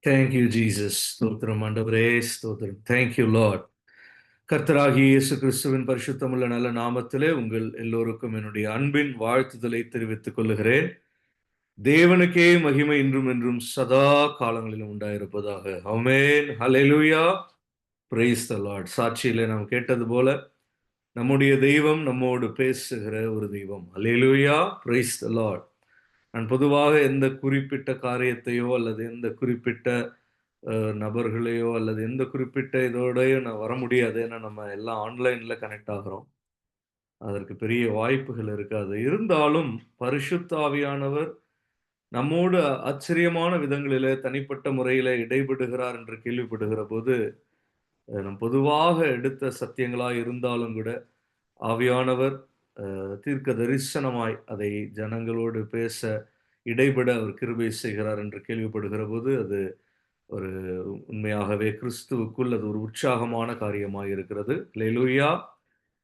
Thank you, Jesus. ஸ்தோத்திரம் ஆண்டவரே, ஸ்தோத்திரம். Thank you, Lord. கர்த்தராகிய இயேசு கிறிஸ்துவின் பரிசுத்தமுள்ள நல்ல நாமத்திலே உங்கள் எல்லோருக்கும் என்னுடைய அன்பின் வாழ்த்துதலை தெரிவித்துக் கொள்ளுகிறேன். தேவனுக்கே மகிமை இன்றும் என்றும் சதா காலங்களிலும் உண்டாயிருப்பதாக. ஆமென். ஹல்லேலூயா. Praise the Lord. சாட்சியிலே நாம் கேட்டது போல நம்முடைய தெய்வம் நம்மோடு பேசுகிற ஒரு தெய்வம். ஹல்லேலூயா. Praise the Lord. நான் பொதுவாக எந்த குறிப்பிட்ட காரியத்தையோ அல்லது எந்த குறிப்பிட்ட நபர்களையோ அல்லது எந்த குறிப்பிட்ட இதோடயோ நான் வர முடியாது. ஏன்னா நம்ம எல்லாம் ஆன்லைன்ல கனெக்ட் ஆகுறோம். அதற்கு பெரிய வாய்ப்புகள் இருக்காது. இருந்தாலும் பரிசுத்த ஆவியானவர் நம்மோடு ஆச்சரியமான விதங்களிலே தனிப்பட்ட முறையிலே இடைபடுகிறார் என்று கேள்விப்படுகிற போது, நம் பொதுவாக எடுத்த சத்தியங்களாய் இருந்தாலும் கூட, ஆவியானவர் தீர்க்க தரிசனமாய் அதை ஜனங்களோடு பேச இடைபட அவர் கிருபை செய்கிறார் என்று கேள்விப்படுகிற போது, அது ஒரு உண்மையாகவே கிறிஸ்துவுக்குள் அது ஒரு உற்சாகமான காரியமாய் இருக்கிறது. அல்லேலூயா.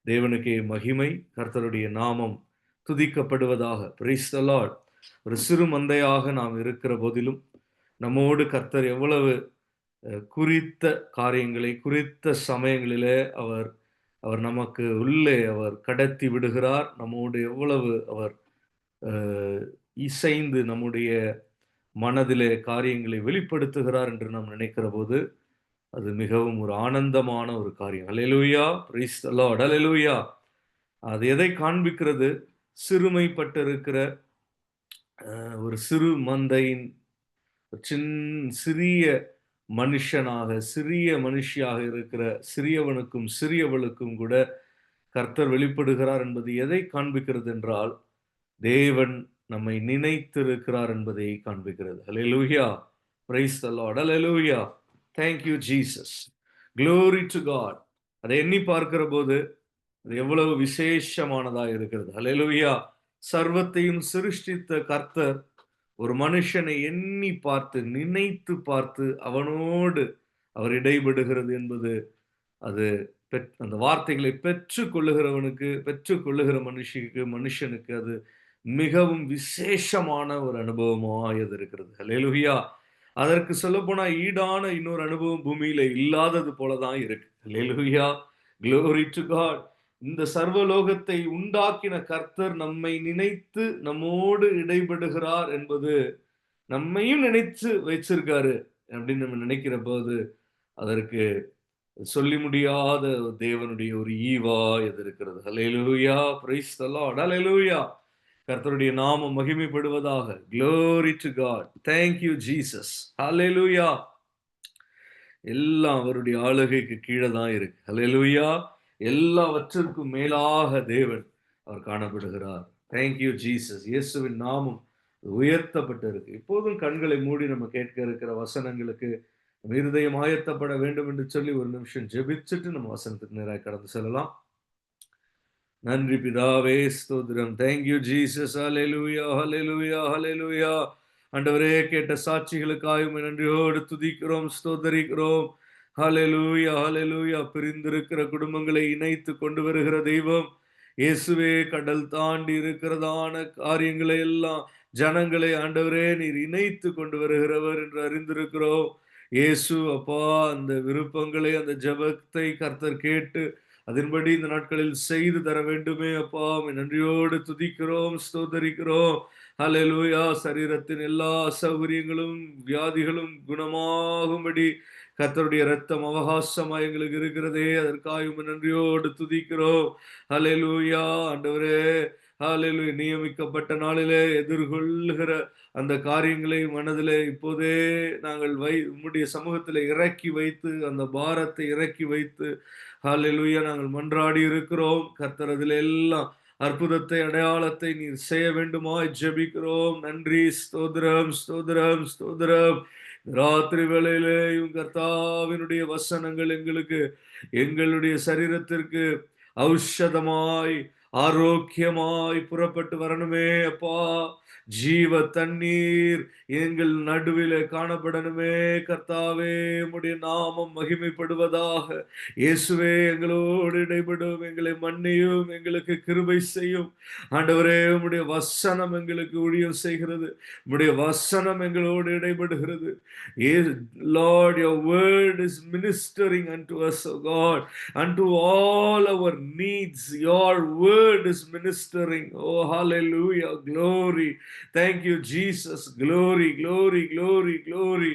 தேவனுக்கே மகிமை. கர்த்தருடைய நாமம் துதிக்கப்படுவதாக. Price the Lord. ஒரு சிறு மந்தையாக நாம் இருக்கிற போதிலும், நம்மோடு கர்த்தர் எவ்வளவு குறித்த காரியங்களை, குறித்த சமயங்களிலே அவர் அவர் நமக்கு உள்ளே அவர் கடத்தி விடுகிறார். நம்மோடு எவ்வளவு அவர் அ இசைந்து நம்முடைய மனதிலே காரியங்களை வெளிப்படுத்துகிறார் என்று நாம் நினைக்கிறபோது, அது மிகவும் ஒரு ஆனந்தமான ஒரு காரியம். அல்லேலூயா! Praise the Lord. அல்லேலூயா! அது எதை காண்பிக்கிறது? சிறுமைப்பட்டிருக்கிற ஒரு சிறு மந்தையின் சிறிய மனுஷனாக, சிறிய மனுஷியாக இருக்கிற சிறியவனுக்கும், சிறியவளுக்கும் கூட கர்த்தர் வெளிப்படுகிறார் என்பது எதை காண்பிக்கிறது என்றால், தேவன் நம்மை நினைத்திருக்கிறார் என்பதை காண்பிக்கிறது. அல்லேலூயா! Praise the Lord. அல்லேலூயா! Thank you Jesus. Glory to God. அதை எண்ணி பார்க்கிறபோது, அது எவ்வளவு விசேஷமானதா இருக்கிறது. அல்லேலூயா! சர்வத்தையும் சிருஷ்டித்த கர்த்தர் ஒரு மனுஷனை எண்ணி பார்த்து, நினைத்து பார்த்து, அவனோடு அவர் இடைபடுகிறது என்பது, அது அந்த வார்த்தைகளை பெற்றுக்கொள்ளுகிறவனுக்கு, பெற்றுக்கொள்ளுகிற மனுஷனுக்கு அது மிகவும் விசேஷமான ஒரு அனுபவமாய் அது இருக்கிறது. அல்லேலூயா! அதற்கு சொல்லப்போனா ஈடான இன்னொரு அனுபவம் பூமியில இல்லாதது போல தான் இருக்கு. அல்லேலூயா! Glory to God. இந்த சர்வலோகத்தை உண்டாக்கின கர்த்தர் நம்மை நினைத்து நம்மோடு இடைபடுகிறார் என்பது, நம்மையும் நினைச்சு வச்சிருக்காரு அப்படின்னு நம்ம நினைக்கிற போது, அதற்கு சொல்லி முடியாத தேவனுடைய ஒரு ஈவாய் அது இருக்கிறது. அல்லேலூயா! Praise the Lord. அல்லேலூயா! கர்த்தருடைய நாமம் மகிமைப்படுவதாக. Glory to God. Thank you Jesus. அல்லேலூயா! எல்லாம் அவருடைய ஆளுகைக்கு கீழே தான் இருக்கு. அல்லேலூயா! எல்லாவற்றிற்கும் மேலாக தேவன் அவர் காணப்படுகிறார். Thank you Jesus. இயேசுவின் நாமம் உயர்த்தப்பட்டு இருக்கு. இப்போதும் கண்களை மூடி நம்ம கேட்க இருக்கிற வசனங்களுக்கு நம்ம இருதயம் ஆயத்தப்பட வேண்டும் என்று சொல்லி ஒரு நிமிஷம் ஜெபிச்சுட்டு நம்ம வசனத்துக்கு நேராக கடந்து செல்லலாம். நன்றி பிதாவே, ஸ்தோத்திரம். Thank you Jesus. ஹல்லேலூயா, ஹல்லேலூயா, ஹல்லேலூயா. ஆண்டவரே, கேட்ட சாட்சிகளுக்காக உம்மை நன்றியோடு துதிக்கிறோம், ஸ்தோத்தரிக்கிறோம். ஹல்லேலூயா, ஹல்லேலூயா. பிரிந்திருக்கிற குடும்பங்களை இணைத்து கொண்டு வருகிற தெய்வம் இயேசுவே. கடல் தாண்டி இருக்கிறதான காரியங்களை எல்லாம், ஜனங்களை ஆண்டவரே நீர் இணைத்து கொண்டு வருகிறவர் என்று அறிந்திருக்கிறோம். இயேசு அப்பா, அந்த விருப்பங்களை, அந்த ஜெபத்தை கர்த்தர் கேட்டு அதன்படி இந்த நாட்களில் செய்து தர வேண்டுமே அப்பா. உம்மை நன்றியோடு துதிக்கிறோம், ஸ்தோத்தரிக்கிறோம். ஹல்லேலூயா. சரீரத்தின் எல்லா அசௌகரியங்களும், வியாதிகளும் குணமாகும்படி கர்த்தருடைய இரத்தம் அவகாசமாய் எங்களுக்கு இருக்கிறதே, அதற்காக உம்மை நன்றியோடு துதிக்கிறோம். ஹல்லேலூயா. ஆண்டவரே, ஹல்லேலூயா. நியமிக்கப்பட்ட நாளிலே எதிர்கொள்ளுகிற அந்த காரியங்களை மனதிலே இப்போதே நாங்கள் உம்முடைய சமூகத்திலே இறக்கி வைத்து, அந்த பாரத்தை இறக்கி வைத்து, ஹல்லேலூயா, நாங்கள் மன்றாடி இருக்கிறோம். கர்த்தர் அதில் எல்லாம் அற்புதத்தை, அடையாளத்தை நீர் செய்ய வேண்டுமாய் ஜெபிக்கிறோம். நன்றி. ஸ்தோத்திரம், ஸ்தோத்திரம், ஸ்தோத்திரம். ராத்திரி வேளையிலேயும் கர்த்தாவினுடைய வசனங்கள் எங்களுக்கு, எங்களுடைய சரீரத்திற்கு ஔஷதமாய், ஆரோக்கியமாய் புறப்பட்டு வரணுமே அப்பா. ஜீவ தண்ணீர் எங்கள் நடுவிலே காணப்படணுமே கர்த்தாவே. உம்முடைய நாமம் மகிமைப்படுவதாக. இயேசுவே, எங்களோடு இடைபடும், எங்களை மன்னியும், எங்களுக்கு கிருபை செய்யும். ஆண்டவரே, உம்முடைய வசனம் எங்களுக்கு ஊழியம் செய்கிறது. உம்முடைய வசனம் எங்களோடு இடைபடுகிறது. Lord, your word is ministering unto us, O God, unto all our needs. Your word is ministering. Oh, hallelujah. Glory. Thank you, Jesus. Glory, glory, glory, glory.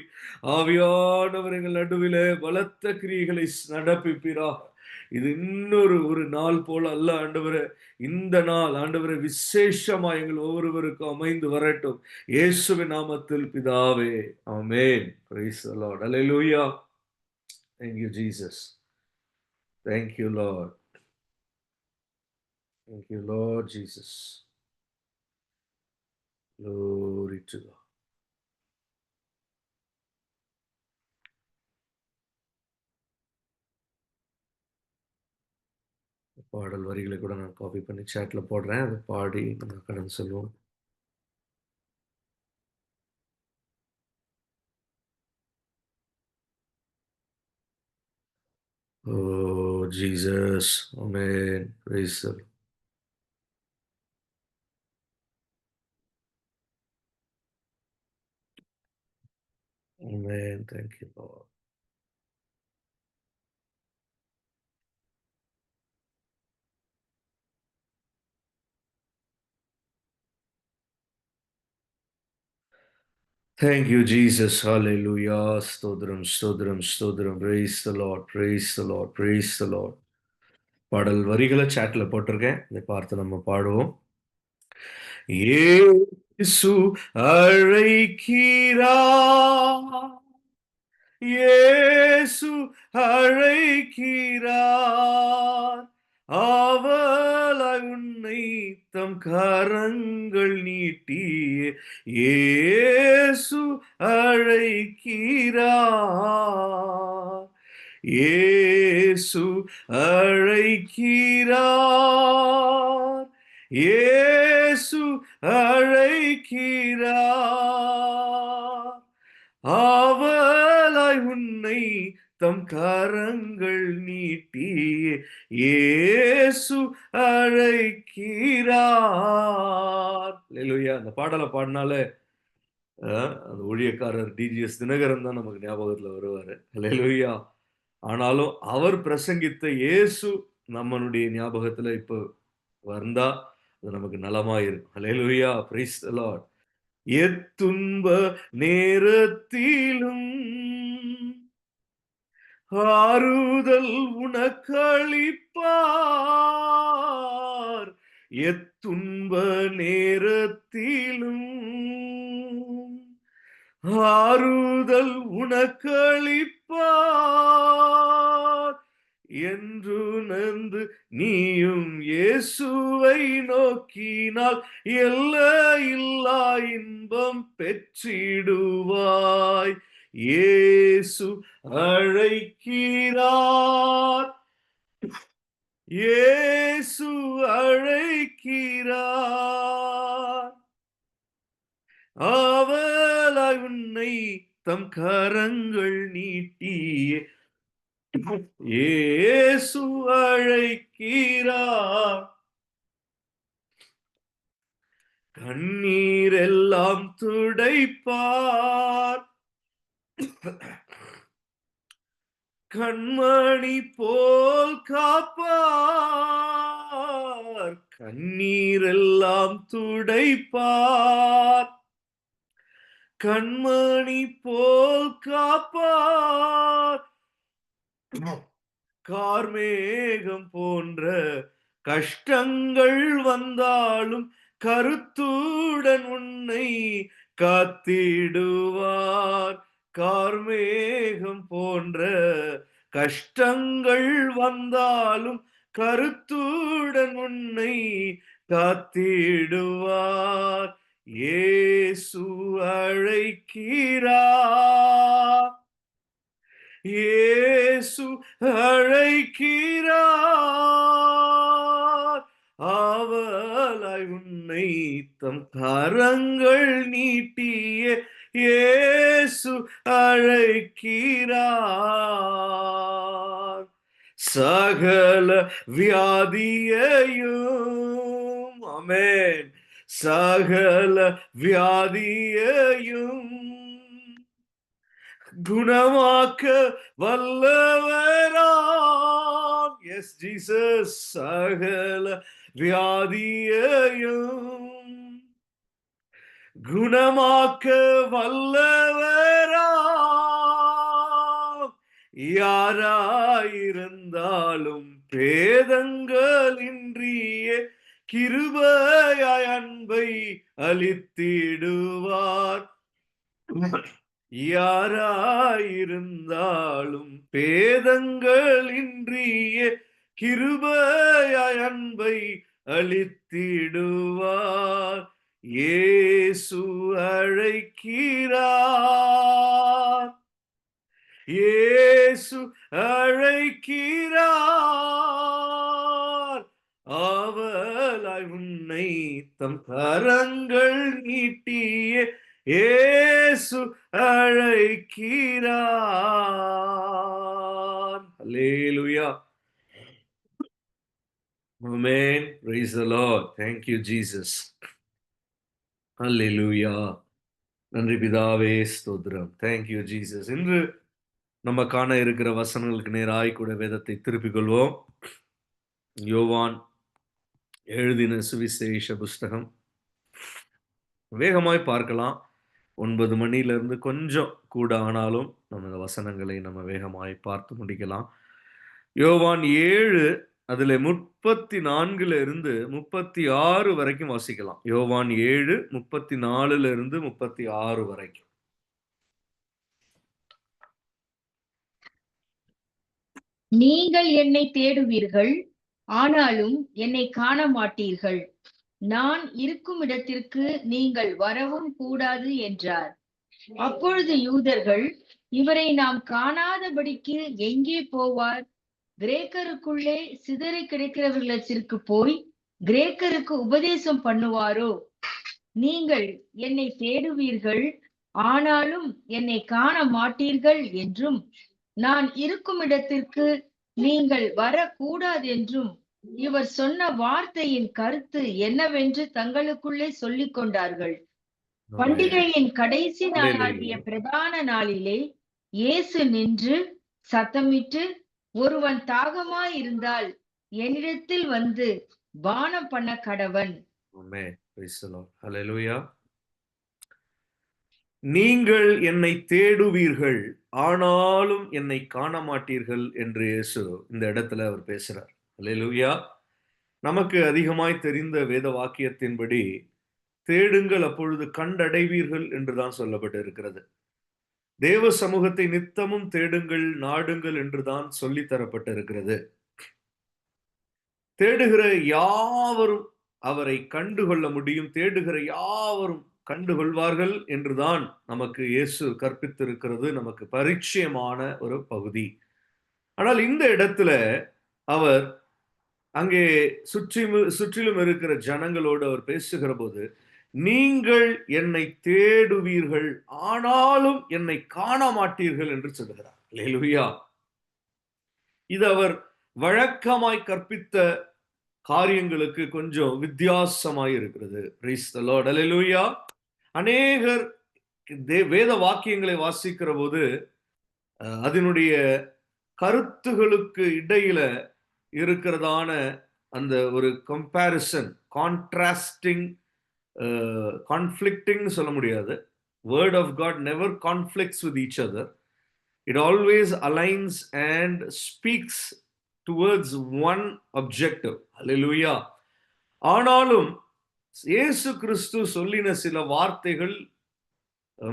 ஆவியானவர் எங்கள் நடுவிலே பலத்த கிரியைகளை நடப்பிப்பீராக. இது இன்னொரு நாள் போல அல்ல ஆண்டவரே. இந்த நாள் ஆண்டவரே விசேஷமா எங்கள் ஒவ்வொருவருக்கும் அமைந்து வரட்டும். இயேசுவின் நாமத்தில் பிதாவே, ஆமென். Praise the Lord. Hallelujah. Thank you, Jesus. Thank you, Lord. Thank you, Lord Jesus. Glory to God. பாடல் வரிகளை கூட நான் காப்பி பண்ணி சாட்ல போடுறேன். அதை பாடி நம்ம கடந்து சொல்லுவோம். Oh, Jesus. Amen. Praise the Lord. Amen. Thank you, Lord. Thank you, Jesus. Hallelujah. Stodram, stodram, stodram. Praise the Lord. Praise the Lord. Praise the Lord. பாடல் வரிகளை சாட்ல போட்டிருக்கேன். இதை பார்த்து நம்ம பாடுவோம். இயேசு அழைக்கிறார், இயேசு அழைக்கிறார், ஆவலாய் உன்னை தம் கரங்கள் நீட்டியே இயேசு அழைக்கிறார், இயேசு அழைக்கிறார், இயேசு அழைக்கிறார், ஆவலாய் உன்னை தம் கரங்கள் நீட்டியே இயேசு அழைக்கிறார். அல்லேலூயா. அந்த பாடலை பாடினாலே அந்த ஊழியக்காரர் டிஜிஎஸ் தினகரன் தான் நமக்கு ஞாபகத்துல வருவாரு. அல்லேலூயா. ஆனாலும் அவர் பிரசங்கித்த இயேசு நம்மளுடைய ஞாபகத்துல இப்ப வந்தா அது நமக்கு நலமாயிருக்கும். அல்லேலூயா. Praise the Lord. எத்துன்ப நேரத்திலும் ஆறுதல் உனக்களிப்பார், எத்துன்ப நேரத்திலும் ஆறுதல் உனக்களிப்பார், என்று நன்று நீயும் இயேசுவை நோக்கினால் எல்லையில்லா இன்பம் பெற்றிடுவாய். இயேசு அழைக்கிறார், இயேசு அழைக்கிறார், ஆவலாய் உன்னை தம் கரங்கள் நீட்டியே இயேசு அழைக்கிறார், கண்ணீரெல்லாம் துடைப்பார், கண்மணி போல் காப்பார், கண்ணீரெல்லாம் துடைப்பார், கண்மணி போல் காப்பார், கார்மேகம் போன்ற கஷ்டங்கள் வந்தாலும் கருத்துடன் உன்னை காத்திடுவார், கார்மேகம் போன்ற கஷ்டங்கள் வந்தாலும் கருத்துடன் உன்னை காத்திடுவார், இயேசு அழைக்கிறார், இயேசு அழைக்கிறார், ஆவலாய் உன்னை தம் கரங்கள் நீட்டிய இயேசு அழைக்கிறார். சகல வியாதியையும், ஆமென், சகல வியாதியையும் குணமாக்க வல்லவராம். S Jesus. சகல வியாதியையும் குணமாக்க வல்லவராம். யாராயிருந்தாலும் பேதங்களின்றியே கிருபையாய் அன்பை அளித்திடுவார். யாராயிருந்தாலும் பேதங்களின்றியே கிருபையாய் அன்பை அளித்திடுவார். இயேசு அழைக்கிறார். இயேசு அழைக்கிறார். ஆவலாய் உன்னை தம் கரங்கள் நீட்டிய இயேசு அழைக்கிறார். அல்லேலூயா. Amen. Praise the Lord. Thank you, Jesus. அல்லேலூயா. நன்றி பிதாவே, ஸ்தோத்திரம். Thank you, Jesus. இன்று நம்ம காண இருக்கிற வசனங்களுக்கு நேராய் கூட வேதத்தை திருப்பிக் கொள்வோம். யோவான் எழுதின சுவிசேஷ புஸ்தகம். வேகமாய் பார்க்கலாம். 9 மணியிலிருந்து கொஞ்சம் கூட ஆனாலும் நம்ம இந்த வசனங்களை நம்ம வேகமாய் பார்த்து முடிக்கலாம். யோவான் 7 அதுல 34 இருந்து 36 வரைக்கும் வாசிக்கலாம். யோவான் 7 34 இருந்து 36 வரைக்கும். நீங்கள் என்னை தேடுவீர்கள், ஆனாலும் என்னை காண மாட்டீர்கள். நான் இருக்கும் இடத்திற்கு நீங்கள் வரவும் கூடாது என்றார். அப்பொழுது யூதர்கள், இவரை நாம் காணாதபடிக்கு எங்கே போவார்? கிரேக்கருக்குள்ளே சிதறி கிடைக்கிறவர்களிடத்திற்கு போய் கிரேக்கருக்கு உபதேசம் பண்ணுவாரோ? நீங்கள் என்னை தேடுவீர்கள், ஆனாலும் என்னை காண மாட்டீர்கள் என்றும், நான் இருக்கும் இடத்திற்கு நீங்கள் வரக்கூடாதென்றும் இவர் சொன்ன வார்த்தையின் கருத்து என்னவென்று தங்களுக்குள்ளே சொல்லிக் கொண்டார்கள். பண்டிகையின் கடைசி நாளாகிய பிரதான நாளிலே இயேசு நின்று சத்தமிட்டு, ஒருவன் தாகமாய் இருந்தால் என்னிடத்தில் வந்து பானம் பண்ண கடவன். நீங்கள் என்னை தேடுவீர்கள், ஆனாலும் என்னை காண மாட்டீர்கள் என்று இயேசு இந்த இடத்துல அவர் பேசுறார். அல்லேலூயா. நமக்கு அதிகமாய் தெரிந்த வேத வாக்கியத்தின்படி தேடுங்கள் அப்பொழுது கண்டடைவீர்கள் என்றுதான் சொல்லப்பட்டு இருக்கிறது. தேவ சமூகத்தை நித்தமும் தேடுங்கள், நாடுங்கள் என்றுதான் சொல்லி தரப்பட்டிருக்கிறது. தேடுகிற யாவரும் அவரை கண்டுகொள்ள முடியும், தேடுகிற யாவரும் கண்டுகொள்வார்கள் என்றுதான் நமக்கு இயேசு கற்பித்திருக்கிறது, நமக்கு பரிச்சயமான ஒரு பகுதி. ஆனால் இந்த இடத்துல அவர் அங்கே சுற்றிலும் இருக்கிற ஜனங்களோடு அவர் பேசுகிற போது, நீங்கள் என்னை தேடுவீர்கள், ஆனாலும் என்னை காண மாட்டீர்கள் என்று சொல்லுகிறார். அல்லேலூயா. இது அவர் வழக்கமாய் கற்பித்த காரியங்களுக்கு கொஞ்சம் வித்தியாசமாய் இருக்கிறது. Praise the Lord. அல்லேலூயா. அநேகர் வேத வாக்கியங்களை வாசிக்கிற போது அதனுடைய கருத்துகளுக்கு இடையில இருக்கிறதான அந்த ஒரு கம்பேரிசன், கான்ட்ராஸ்டிங், கான்ஃப்ளிக்டிங் சொல்ல முடியாது. Word of God never conflicts with each other. It always aligns and speaks towards one objective. Hallelujah. ஆனாலும் இயேசு கிறிஸ்து சொல்லின சில வார்த்தைகள்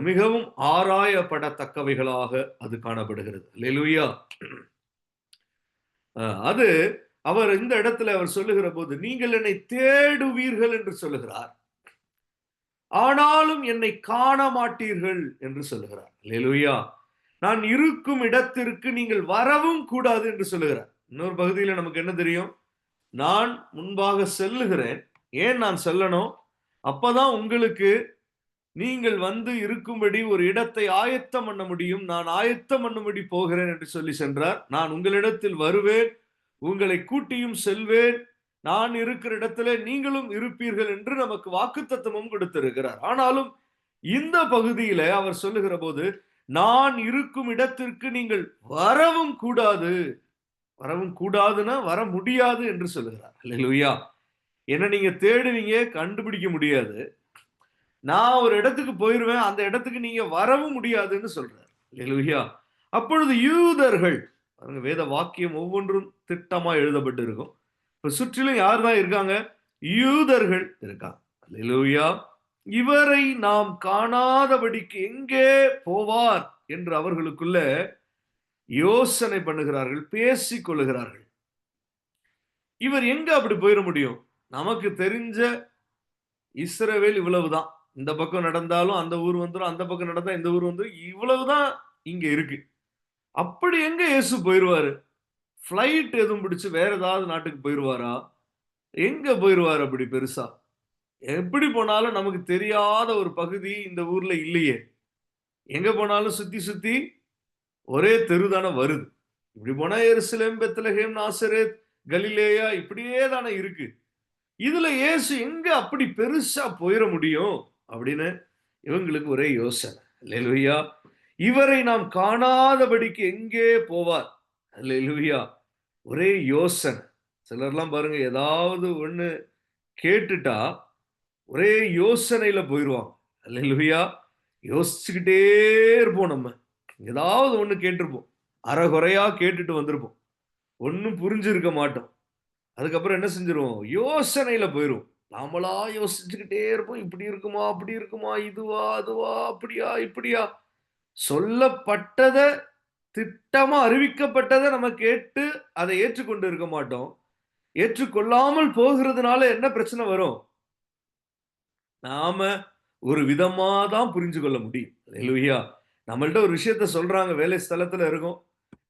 மிகவும் ஆராயப்படத்தக்கவைகளாக அது காணப்படுகிறது. ஹல்லேலூயா. அது அவர் இந்த இடத்துல அவர் சொல்லுகிற போது, நீங்கள் என்னை தேடுவீர்கள் என்று சொல்லுகிறார், ஆனாலும் என்னை காண மாட்டீர்கள் என்று சொல்லுகிறார். அல்லேலூயா. நான் இருக்கும் இடத்திற்கு நீங்கள் வரவும் கூடாது என்று சொல்லுகிறார். இன்னொரு பகுதியில் நமக்கு என்ன தெரியும்? நான் முன்பாக செல்லுகிறேன். ஏன் நான் செல்லணும்? அப்பதான் உங்களுக்கு நீங்கள் வந்து இருக்கும்படி ஒரு இடத்தை ஆயத்தம் பண்ண முடியும். நான் ஆயத்தம் பண்ணும்படி போகிறேன் என்று சொல்லி சென்றார். நான் உங்களிடத்தில் வருவேன், உங்களை கூட்டியும் செல்வேன், நான் இருக்கிற இடத்திலே நீங்களும் இருப்பீர்கள் என்று நமக்கு வாக்குத்தத்தமும் கொடுத்திருக்கிறார். ஆனாலும் இந்த பகுதியில அவர் சொல்லுகிற போது, நான் இருக்கும் இடத்திற்கு நீங்கள் வரவும் கூடாது. வரவும் கூடாதுன்னா வர முடியாது என்று சொல்லுகிறார். அல்லேலூயா. என்ன நீங்க தேடுவீங்க, கண்டுபிடிக்க முடியாது. நான் ஒரு இடத்துக்கு போயிருவேன், அந்த இடத்துக்கு நீங்க வரவும் முடியாதுன்னு சொல்றார். அல்லேலூயா. அப்பொழுது யூதர்கள், பாருங்க வேத வாக்கியம் ஒவ்வொன்றும் திட்டமா எழுதப்பட்டு இருக்கும். இப்ப சுற்றிலும் யார் தான் இருக்காங்க? யூதர்கள் இருக்காங்க. அல்லேலூயா. இவரை நாம் காணாதபடிக்கு எங்கே போவார் என்று அவர்களுக்குள்ள யோசனை பண்ணுகிறார்கள், பேசிக் கொள்ளுகிறார்கள். இவர் எங்க அப்படி போயிட முடியும்? நமக்கு தெரிஞ்ச இஸ்ரவேல் இவ்வளவுதான். இந்த பக்கம் நடந்தாலும் அந்த ஊர் வந்துரும், அந்த பக்கம் நடந்தா இந்த ஊர் வந்துரும். இவ்வளவுதான் இங்க இருக்கு. அப்படி எங்க இயேசு போயிருவாரு? ஃப்ளைட் எதுவும் பிடிச்சு வேற ஏதாவது நாட்டுக்கு போயிருவாரா? எங்க போயிருவாரு அப்படி பெருசா? எப்படி போனாலும் நமக்கு தெரியாத ஒரு பகுதி இந்த ஊர்ல இல்லையே. எங்க போனாலும் சுத்தி சுத்தி ஒரே தெரு தானே வருது. இப்படி போனா எருசலேம், பெத்லகேம், நாசரேத், கலிலேயா இப்படியே தானே இருக்கு. இதுல இயேசு எங்க அப்படி பெருசா போயிட முடியும் அப்படின்னு இவங்களுக்கு ஒரே யோசனை. அல்லேலூயா. இவரை நாம் காணாதபடிக்கு எங்கே போவார்? அல்லேலூயா. ஒரே யோசனை. சிலர்லாம் பாருங்க ஏதாவது ஒண்ணு கேட்டுட்டா ஒரே யோசனையில போயிருவாங்க. அல்லேலூயா. யோசிச்சுக்கிட்டே இருப்போம் நம்ம. ஏதாவது ஒண்ணு கேட்டிருப்போம். அரைகுறையா கேட்டுட்டு வந்திருப்போம். ஒண்ணும் புரிஞ்சிருக்க மாட்டோம். அதுக்கப்புறம் என்ன செஞ்சிருவோம்? யோசனையில போயிருவோம். நாமளா யோசிச்சுக்கிட்டே இருப்போம். இப்படி இருக்குமா? அப்படி இருக்குமா? இதுவா? அதுவா? அப்படியா? இப்படியா? சொல்லப்பட்டத திட்டமா அறிவிக்கப்பட்டத நம்ம கேட்டு அதை ஏற்றுக்கொண்டு இருக்க மாட்டோம். ஏற்றுக்கொள்ளாமல் போகிறதுனால என்ன பிரச்சனை வரும்? நாம ஒரு விதமா தான் புரிஞ்சு கொள்ள முடியும். அல்லேலூயா. நம்மள்ட்ட ஒரு விஷயத்த சொல்றாங்க, வேலை ஸ்தலத்துல இருக்கோம்.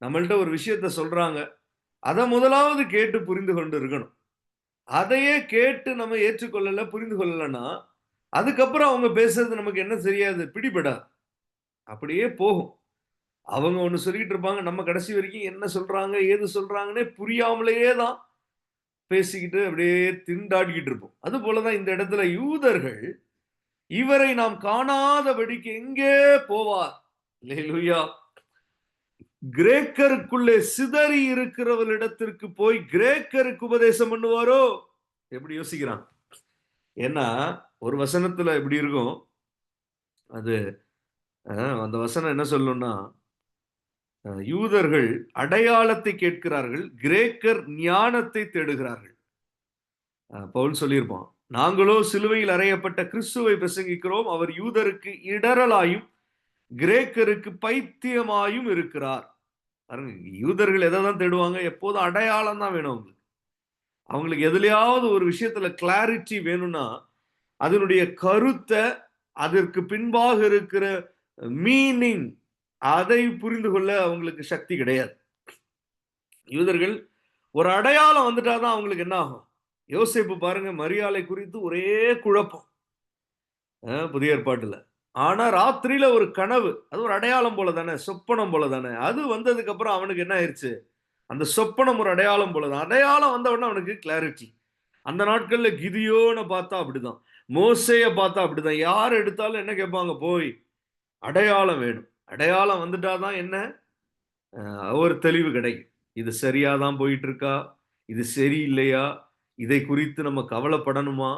நம்மள்ட்ட ஒரு விஷயத்த சொல்றாங்க. அத முதலாவது கேட்டு புரிந்து கொண்டு இருக்கணும். அதையே கேட்டு நம்ம ஏற்றுக்கொள்ளல, புரிந்து கொள்ளலன்னா, அதுக்கப்புறம் அவங்க பேசுறது நமக்கு என்ன தெரியாது, பிடிபடாது. அப்படியே போகும். அவங்க ஒண்ணு சொல்லிட்டு இருப்பாங்க. நம்ம கடைசி வரைக்கும் என்ன சொல்றாங்க, ஏது சொல்றாங்கன்னே புரியாமலேயே தான் பேசிக்கிட்டு அப்படியே திண்டாடிக்கிட்டு இருப்போம். அதுபோல தான் இந்த இடத்துல யூதர்கள், இவரை நாம் காணாதபடிக்கு எங்கே போவார்? அல்லேலூயா. கிரேக்கருக்குள்ளே சிதறி இருக்கிறவர்களிடத்திற்கு போய் கிரேக்கருக்கு உபதேசம் பண்ணுவாரோ? எப்படி யோசிக்கிறான்? ஏன்னா, ஒரு வசனத்துல எப்படி இருக்கும்? அது அந்த வசனம் என்ன சொல்லும்னா, யூதர்கள் அடையாளத்தை கேட்கிறார்கள், கிரேக்கர் ஞானத்தை தேடுகிறார்கள். பவுல் சொல்லியிருப்பான். நாங்களோ சிலுவையில் அறையப்பட்ட கிறிஸ்துவை பிரசங்கிக்கிறோம். அவர் யூதருக்கு இடறலாயும், கிரேக்கருக்கு பைத்தியமாயும் இருக்கிறார். பாருங்க, யூதர்கள் எதை தான் தேடுவாங்க? எப்போதும் அடையாளம் தான் வேணும் அவங்களுக்கு. அவங்களுக்கு எதுலயாவது ஒரு விஷயத்துல கிளாரிட்டி வேணும்னா, அதனுடைய கருத்தை, அதற்கு பின்பாக இருக்கிற மீனிங், அதை புரிந்து கொள்ள அவங்களுக்கு சக்தி கிடையாது. யூதர்கள் ஒரு அடையாளம் வந்துட்டாதான் அவங்களுக்கு என்ன ஆகும்? யோசேப்பு பாருங்க, மரியாளை குறித்து ஒரே குழப்பம் புதிய ஏற்பாட்டுல. ஆனா ராத்திரியில ஒரு கனவு, அது ஒரு அடையாளம் போல தானே, சொப்பனம் போல தானே. அது வந்ததுக்கு அப்புறம் அவனுக்கு என்ன ஆயிருச்சு? அந்த சொப்பனம் ஒரு அடையாளம் போலதான். அடையாளம் வந்த உடனே அவனுக்கு கிளாரிட்டி. அந்த நாட்கள்ல கிதியோனை பார்த்தா அப்படிதான், மோசேய பார்த்தா அப்படிதான். யார் எடுத்தாலும் என்ன கேட்பாங்க? போய் அடையாளம் வேணும். அடையாளம் வந்துட்டாதான் என்ன ஒரு தெளிவு கிடைக்கும். இது சரியா தான் போயிட்டு இருக்கா? இது சரியில்லையா? இதை குறித்து நம்ம கவலைப்படணுமா?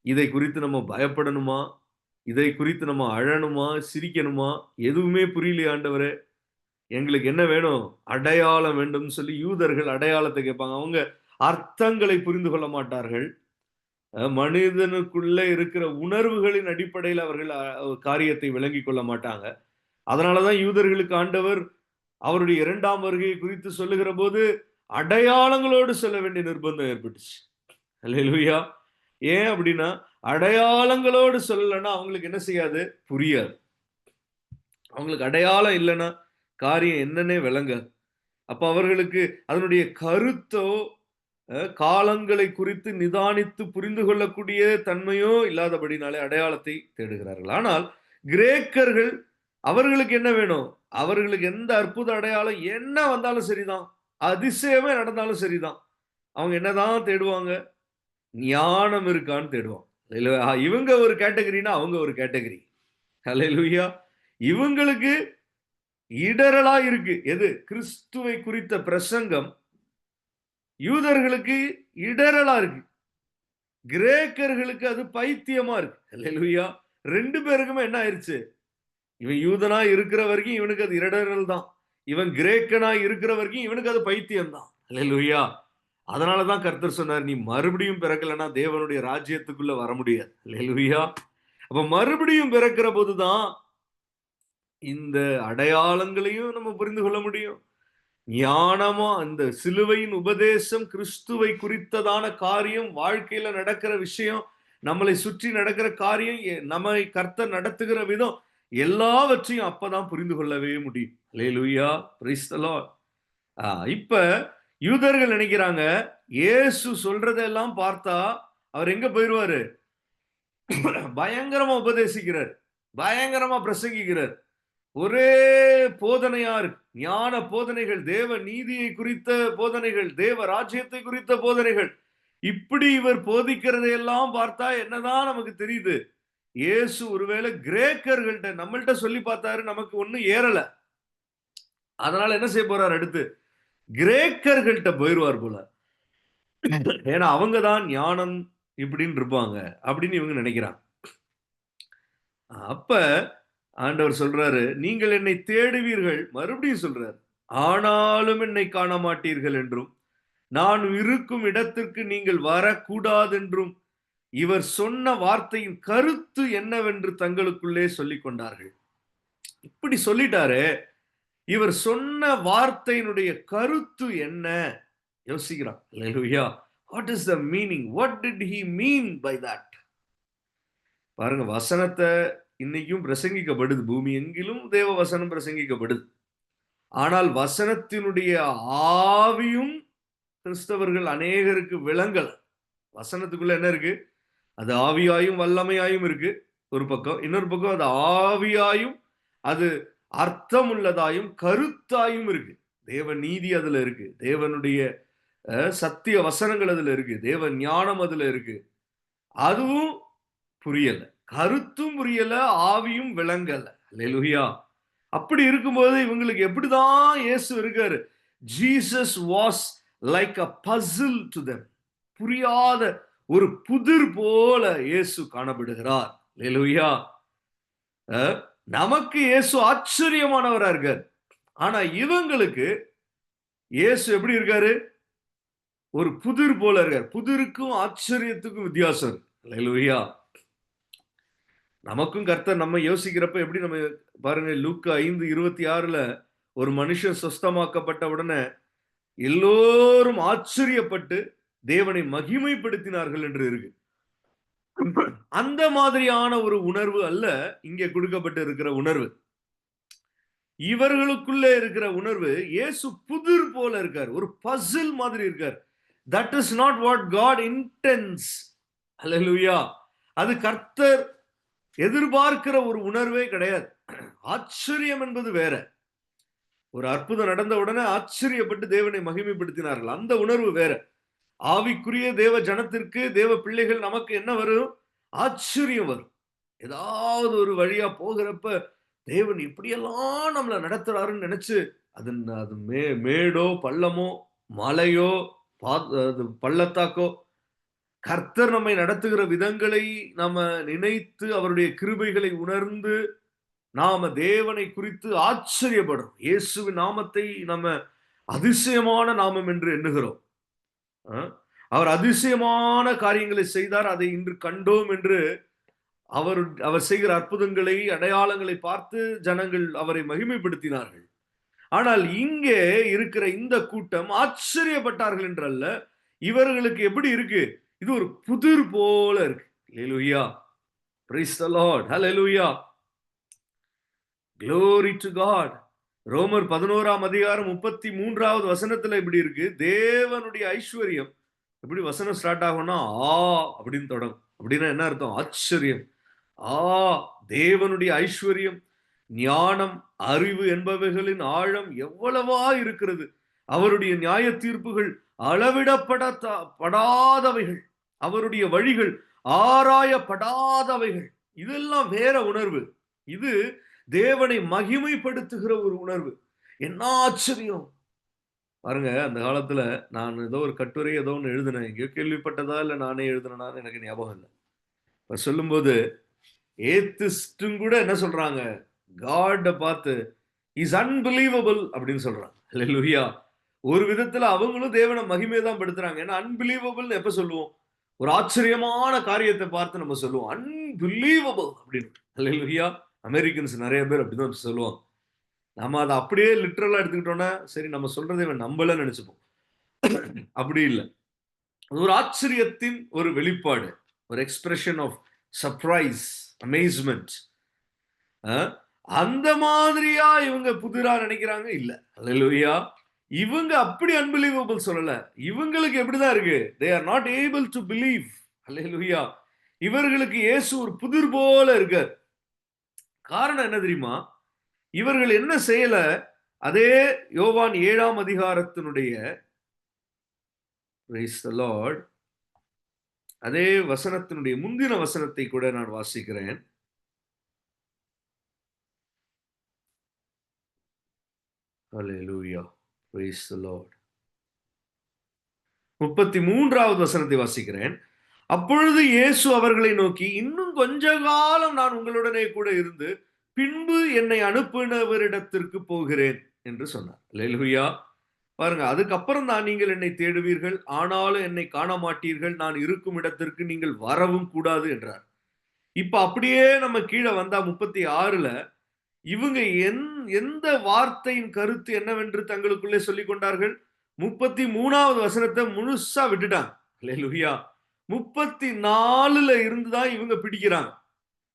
இதை குறித்து நம்ம பயப்படணுமா? இதை குறித்து நம்ம அழணுமா? சிரிக்கணுமா? எதுவுமே புரியலையே ஆண்டவரே! எங்களுக்கு என்ன வேணும்? அடையாளம் வேண்டும்னு சொல்லி யூதர்கள் அடையாளத்தை கேட்பாங்க. அவங்க அர்த்தங்களை புரிந்து கொள்ள மாட்டார்கள். மனிதனுக்குள்ள இருக்கிற உணர்வுகளின் அடிப்படையில் அவர்கள் காரியத்தை விளங்கிக் கொள்ள மாட்டாங்க. அதனாலதான் யூதர்களுக்கு ஆண்டவர் அவருடைய 2ஆம் வருகை குறித்து சொல்லுகிற போது அடையாளங்களோடு சொல்ல வேண்டிய நிர்பந்தம் ஏற்பட்டுச்சு. அல்லேலூயா. ஏன் அப்படின்னா, அடையாளங்களோடு சொல்லலைன்னா அவங்களுக்கு என்ன செய்யாது? புரியாது. அவங்களுக்கு அடையாளம் இல்லைன்னா காரியம் என்னன்னே விளங்காது. அப்ப அவர்களுக்கு அதனுடைய கருத்தோ காலங்களை குறித்து நிதானித்து புரிந்து கொள்ளக்கூடிய தன்மையோ இல்லாதபடினாலே அடையாளத்தை தேடுகிறார்கள். ஆனால் கிரேக்கர்கள், அவர்களுக்கு என்ன வேணும்? அவர்களுக்கு எந்த அற்புத அடையாளம் என்ன வந்தாலும் சரிதான், அதிசயமே நடந்தாலும் சரிதான். அவங்க என்னதான் தேடுவாங்க? ஞானம் இருக்கான்னு தேடுவாங்க. இவங்க ஒரு கேட்டகரினா அவங்க ஒரு கேட்டகரி. ஹல்லேலூயா. இவங்களுக்கு இடரலா இருக்கு எது? கிறிஸ்துவை குறித்த பிரசங்கம் யூதர்களுக்கு இடரலா இருக்கு. கிரேக்கர்களுக்கு அது பைத்தியமா இருக்கு. ஹல்லேலூயா. 2 பேருக்குமே என்ன ஆயிருச்சு? இவன் யூதனா இருக்கிற வரைக்கும் இவனுக்கு அது இடரல் தான். இவன் கிரேக்கனா இருக்கிற வரைக்கும் இவனுக்கு அது பைத்தியம் தான். ஹல்லேலூயா. அதனால தான் கர்த்தர் சொன்னார், நீ மறுபடியும் பிறக்கலன்னா தேவனுடைய ராஜ்யத்துக்குள்ள வர முடியாது. ஹல்லேலூயா. அப்ப மறுபடியும் பிறக்கிற போதுதான் இந்த அடையாளங்களையும் நம்ம புரிந்து கொள்ள முடியும். ஞானமா அந்த சிலுவையின் உபதேசம், கிறிஸ்துவை குறித்ததான காரியம், வாழ்க்கையில நடக்கிற விஷயம், நம்மளை சுற்றி நடக்கிற காரியம், நம்மை கர்த்தர் நடத்துகிற விதம், எல்லாவற்றையும் அப்பதான் புரிந்து கொள்ளவே முடியும். அல்லேலூயா, பிரைஸ் தி லார்ட். இப்ப யூதர்கள் நினைக்கிறாங்க, இயேசு சொல்றதெல்லாம் பார்த்தா அவர் எங்க போயிருவாரு? பயங்கரமா உபதேசிக்கிறார், பயங்கரமா பிரசங்கிக்கிறார், ஒரே போதனையா இருக்கு. ஞான போதனைகள், தேவ நீதியை குறித்த போதனைகள், தேவ ராஜ்யத்தை குறித்த போதனைகள். இப்படி இவர் போதிக்கிறதையெல்லாம் பார்த்தா என்னதான் நமக்கு தெரியுது? இயேசு ஒருவேளை கிரேக்கர்கள்ட்ட நம்மள்ட்ட சொல்லி பார்த்தாரு, நமக்கு ஒண்ணும் ஏறல. அதனால என்ன செய்ய போறார் அடுத்து? கிரேக்கர்கள்ட்ட போயிருவார் போல. ஏன்னா அவங்க தான் ஞானம் இப்படின்னு இருப்பாங்க அப்படின்னு இவங்க நினைக்கிறாங்க. அப்ப ஆண்டவர் சொல்றாரு, நீங்கள் என்னை தேடுவீர்கள், மறுபடியும் சொல்றாரு, ஆனாலும் என்னை காண மாட்டீர்கள் என்றும், நான் இருக்கும் இடத்திற்கு நீங்கள் வரக்கூடாது என்றும் இவர் சொன்ன வார்த்தையின் கருத்து என்னவென்று தங்களுக்குள்ளே சொல்லிக் கொண்டார்கள். இப்படி சொல்லிட்டாரு, இவர் சொன்ன வார்த்தையினுடைய கருத்து என்ன? யோசிக்கிறான். அல்லேலூயா. What is the meaning? What did he mean by that? பாருங்க, வசனத்தை இன்னைக்கும் பிரசங்கிக்கப்படுது, பூமி எங்கிலும் தேவ வசனம் பிரசங்கிக்கப்படுது. ஆனால் வசனத்தினுடைய ஆவியும் கிறிஸ்தவர்கள் அநேகருக்கு விளங்கல. வசனத்துக்குள்ள என்ன இருக்கு? அது ஆவியாயும் வல்லமையாயும் இருக்கு ஒரு பக்கம், இன்னொரு பக்கம் அது ஆவியாயும் அது அர்த்தம் உள்ளதாயும் கருத்தாயும் இருக்கு. தேவ நீதி அதுல இருக்கு, தேவனுடைய சத்திய வசனங்கள் அதுல இருக்கு, தேவ ஞானம் அதுல இருக்கு. அதுவும் புரியல, கருத்தும் புரியல, ஆவியும் விளங்கல. அல்லேலூயா. அப்படி இருக்கும்போது இவங்களுக்கு எப்படிதான் இயேசு இருக்காரு? Jesus was like a puzzle to them. புரியாத ஒரு புதிர் போல இயேசு காணப்படுகிறார். அல்லேலூயா. நமக்கு இயேசு ஆச்சரியமானவரா இருக்கார். ஆனா இவங்களுக்கு இயேசு எப்படி இருக்காரு? ஒரு புதிர் போல இருக்கார். புதிருக்கும் ஆச்சரியத்துக்கும் வித்தியாசம் இருக்கு. அல்லேலூயா. நமக்கும் கர்த்தர் நம்ம யோசிக்கிறப்ப எப்படி நம்ம பாருங்க, லூக்கா 5:26ல ஒரு மனுஷன் சொஸ்தமாக்கப்பட்ட உடனே எல்லோரும் ஆச்சரியப்பட்டு தேவனை மகிமைப்படுத்தினார்கள் என்று இருக்கு. அந்த மாதிரியான ஒரு உணர்வு அல்ல இங்கே கொடுக்கப்பட்டு இருக்கிற உணர்வு. இவர்களுக்குள்ளே இருக்கிற உணர்வு, இயேசு புதிர் போல இருக்கார், ஒரு பசில் மாதிரி இருக்கார். That is not what God intends. அல்லேலூயா. அது கர்த்தர் எதிர்பார்க்கிற ஒரு உணர்வே கிடையாது. ஆச்சரியம் என்பது வேற. ஒரு அற்புதம் நடந்த உடனே ஆச்சரியப்பட்டு தேவனை மகிமைப்படுத்தினார்கள், அந்த உணர்வு வேற. ஆவிக்குரிய தேவ ஜனத்திற்கு, தேவ பிள்ளைகள் நமக்கு என்ன வரும்? ஆச்சரியம் வரும். ஏதாவது ஒரு வழியா போகிறப்ப தேவன் இப்படியெல்லாம் நம்மளை நடத்துறாருன்னு நினைச்சு, அது அது மேடோ பள்ளமோ மலையோ பள்ளத்தாக்கோ, கர்த்தர் நம்மை நடத்துகிற விதங்களை நாம நினைத்து அவருடைய கிருபைகளை உணர்ந்து நாம தேவனை குறித்து ஆச்சரியப்படுறோம். இயேசுவின் நாமத்தை நம்ம அதிசயமான நாமம் என்று எண்ணுகிறோம். அவர் அதிசயமான காரியங்களை செய்தார், அதை இன்று கண்டோம் என்று அவர் செய்கிற அற்புதங்களை, அடையாளங்களை பார்த்து ஜனங்கள் அவரை மகிமைப்படுத்தினார்கள். ஆனால் இங்கே இருக்கிற இந்த கூட்டம் ஆச்சரியப்பட்டார்கள் என்றல்ல, இவர்களுக்கு எப்படி இருக்கு? இது ஒரு புதிர் போல இருக்கு. ஹல்லேலூயா. Praise the Lord. ஹல்லேலூயா. Glory to God. ரோமர் 11ஆம் அதிகாரம் 33வது வசனத்துல இப்படி இருக்கு, தேவனுடைய ஐஸ்வர்யம் எப்படி வசனம் ஸ்டார்ட் ஆகும்னா ஆ அப்படின்னு தொடங்கும். அப்படின்னா என்ன அர்த்தம்? ஆச்சரியம். ஆ, தேவனுடைய ஐஸ்வர்யம், ஞானம், அறிவு என்பவைகளின் ஆழம் எவ்வளவா இருக்கிறது. அவருடைய நியாய தீர்ப்புகள் அளவிடப்படாதவைகள். அவருடைய வழிகள் ஆராயப்படாதவைகள். இதெல்லாம் வேற உணர்வு. இது தேவனை மகிமைப்படுத்துகிற ஒரு உணர்வு. என்ன ஆச்சரியம் பாருங்க. அந்த காலத்துல நான் ஏதோ ஒரு கட்டுரை ஏதோ ஒன்று எழுதினேன். எங்கேயோ கேள்விப்பட்டதா இல்ல நானே எழுதினேனான்னு எனக்கு ஞாபகம் இல்லை. இப்ப சொல்லும்போது ஏத்திஸ்டும் கூட என்ன சொல்றாங்க? காட பார்த்து இஸ் அன்பிலீவபிள் அப்படின்னு சொல்றாங்க. அல்லேலூயா. ஒரு விதத்துல அவங்களும் தேவனை மகிமையை தான் படுத்துறாங்க. ஏன்னா அன்பிலீவபிள் எப்ப சொல்லுவோம்? ஒரு ஆச்சரியமான காரியத்தை பார்த்து நம்ம சொல்லுவோம் அன்பிலீவபிள் அப்படின்னு. அல்லேலூயா. அமெரிக்கன்ஸ் நிறைய பேர் அப்படிதான் சொல்லுவாங்க. நம்ம அதை அப்படியே லிட்டரலா எடுத்துக்கிட்டோம்னா சரி நம்ம சொல்றதை இவன் நம்பல நினைச்சுப்போம். அப்படி இல்லை. ஒரு ஆச்சரியத்தின் ஒரு வெளிப்பாடு, ஒரு எக்ஸ்பிரஷன் ஆஃப் சர்ப்ரைஸ், அமேஸ்மெண்ட். அந்த மாதிரியா இவங்க புதிரா நினைக்கிறாங்க? இல்ல. அல்லேலூயா. இவங்க அப்படி அன்பிலீவபிள் சொல்லல. இவங்களுக்கு எப்படிதான் இருக்கு? They are not able to believe. அல்லேலூயா. இவர்களுக்கு இயேசு ஒரு புதிர் போல இருக்கார். காரணம் என்ன தெரியுமா? இவர்கள் என்ன செய்யல? அதே யோவான் 7ஆம் அதிகாரத்தினுடைய praise the Lord, அதே வசனத்தினுடைய முந்தின வசனத்தை கூட நான் வாசிக்கிறேன். Hallelujah. Praise the Lord. 33வது வசனத்தை வாசிக்கிறேன். அப்பொழுது இயேசு அவர்களை நோக்கி, இன்னும் கொஞ்ச காலம் நான் உங்களுடனே கூட இருந்து பின்பு என்னை அனுப்பினவரிடத்திற்கு போகிறேன் என்று சொன்னார். அல்லேலூயா. பாருங்க, அதுக்கப்புறம் தான் நீங்கள் என்னை தேடுவீர்கள், ஆனாலும் என்னை காண மாட்டீர்கள், நான் இருக்கும் இடத்திற்கு நீங்கள் வரவும் கூடாது என்றார். இப்ப அப்படியே நம்ம கீழே வந்தா 36ல இவங்க எந்த வார்த்தையின் கருத்து என்னவென்று தங்களுக்குள்ளே சொல்லிக் கொண்டார்கள்? 33வது வசனத்தை முழுசா விட்டுட்டாங்க. அல்லேலூயா. 34ல இருந்துதான் இவங்க பிடிக்கிறாங்க.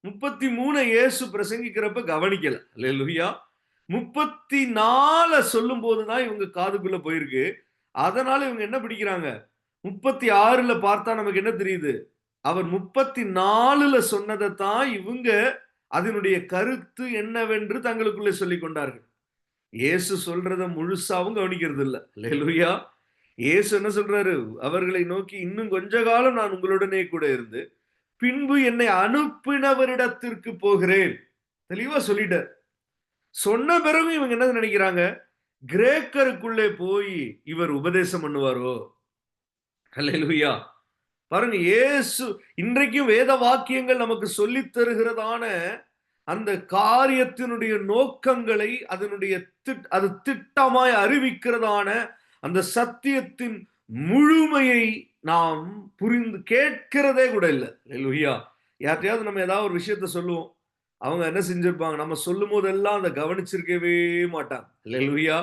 33 இயேசு பிரசங்கிக்கிறப்ப கவனிக்கல. அல்லேலூயா. 34 சொல்லும் போதுதான் இவங்க காதுக்குள்ள போயிருக்கு. அதனால இவங்க என்ன பிடிக்கிறாங்க? 36ல பார்த்தா நமக்கு என்ன தெரியுது? அவர் 34ல சொன்னதை தான் இவங்க அதனுடைய கருத்து என்னவென்று தங்களுக்குள்ளே சொல்லிக் கொண்டார்கள். இயேசு சொல்றத முழுசாவும் கவனிக்கிறது இல்ல. அல்லேலூயா. இயேசு என்ன சொல்றாரு? அவர்களை நோக்கி, இன்னும் கொஞ்ச காலம் நான் உங்களுடனே கூட இருந்து பின்பு என்னை அனுப்பினவரிடத்திற்கு போகிறேன். தெளிவா சொல்லிட்டார். சொன்ன பிறகு இவங்க என்ன நினைக்கிறாங்க? கிரேக்கருக்குள்ளே போய் இவர் உபதேசம் பண்ணுவாரோ? அல்லேலூயா. பாருங்க, இயேசு இன்றைக்கும் வேத வாக்கியங்கள் நமக்கு சொல்லித் தருகிறதான அந்த காரியத்தினுடைய நோக்கங்களை அது திட்டமாய் அறிவிக்கிறதான அந்த சத்தியத்தின் முழுமையை நாம் புரிந்து கேட்கிறதே கூட இல்லை. அல்லேலூயா. யார்ட்டையாவது நம்ம ஏதாவது ஒரு விஷயத்த சொல்லுவோம், அவங்க என்ன செஞ்சிருப்பாங்க? நம்ம சொல்லும் போதெல்லாம் அதை கவனிச்சிருக்கவே மாட்டாங்க. அல்லேலூயா.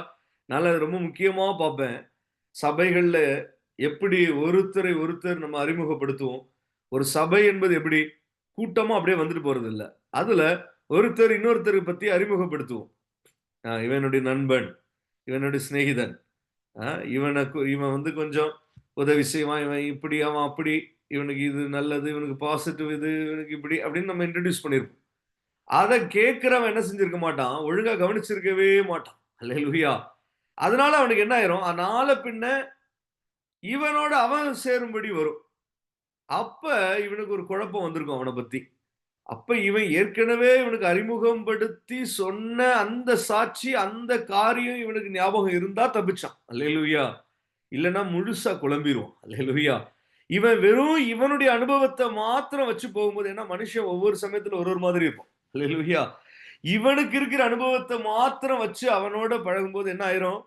நான் அது ரொம்ப முக்கியமா பார்ப்பேன். சபைகள்ல எப்படி ஒருத்தரை ஒருத்தர் நம்ம அறிமுகப்படுத்துவோம். ஒரு சபை என்பது எப்படி? கூட்டமா அப்படியே வந்துட்டு போறது இல்ல. அதுல ஒருத்தர் இன்னொருத்தரை பத்தி அறிமுகப்படுத்துவோம். இவன் என்னுடைய நண்பன், இவன் என்னுடைய சிநேகிதன், இவன் வந்து கொஞ்சம் உதவி செய்வான், இவன் இப்படி, அவன் அப்படி, இவனுக்கு இது நல்லது, இவனுக்கு பாசிட்டிவ் இது, இவனுக்கு இப்படி அப்படின்னு நம்ம இன்ட்ரடியூஸ் பண்ணிருப்போம். அதை கேட்கிறவன் என்ன செஞ்சிருக்க மாட்டான்? ஒழுங்கா கவனிச்சிருக்கவே மாட்டான். அல்லேலூயா. அதனால அவனுக்கு என்ன ஆயிரும்? அதனால பின்ன இவனோட அவன் சேரும்படி வரும். அப்ப இவனுக்கு ஒரு குழப்பம் வந்திருக்கும் அவனை பத்தி. அப்ப இவன் ஏற்கனவே இவனுக்கு அறிமுகப்படுத்தி சொன்ன அந்த சாட்சி, அந்த காரியம் இவனுக்கு ஞாபகம் இருந்தா தப்பிச்சான். அல்லேலூயா. இல்லைன்னா முழுசா குழம்பிடுவான். அல்லேலூயா. இவன் வெறும் இவனுடைய அனுபவத்தை மாத்திரம் வச்சு போகும்போது, ஏன்னா மனுஷன் ஒவ்வொரு சமயத்துல ஒரு ஒரு மாதிரி இருப்பான். அல்லேலூயா. இவனுக்கு இருக்கிற அனுபவத்தை மாத்திரம் வச்சு அவனோட பழகும்போது என்ன ஆயிரும்?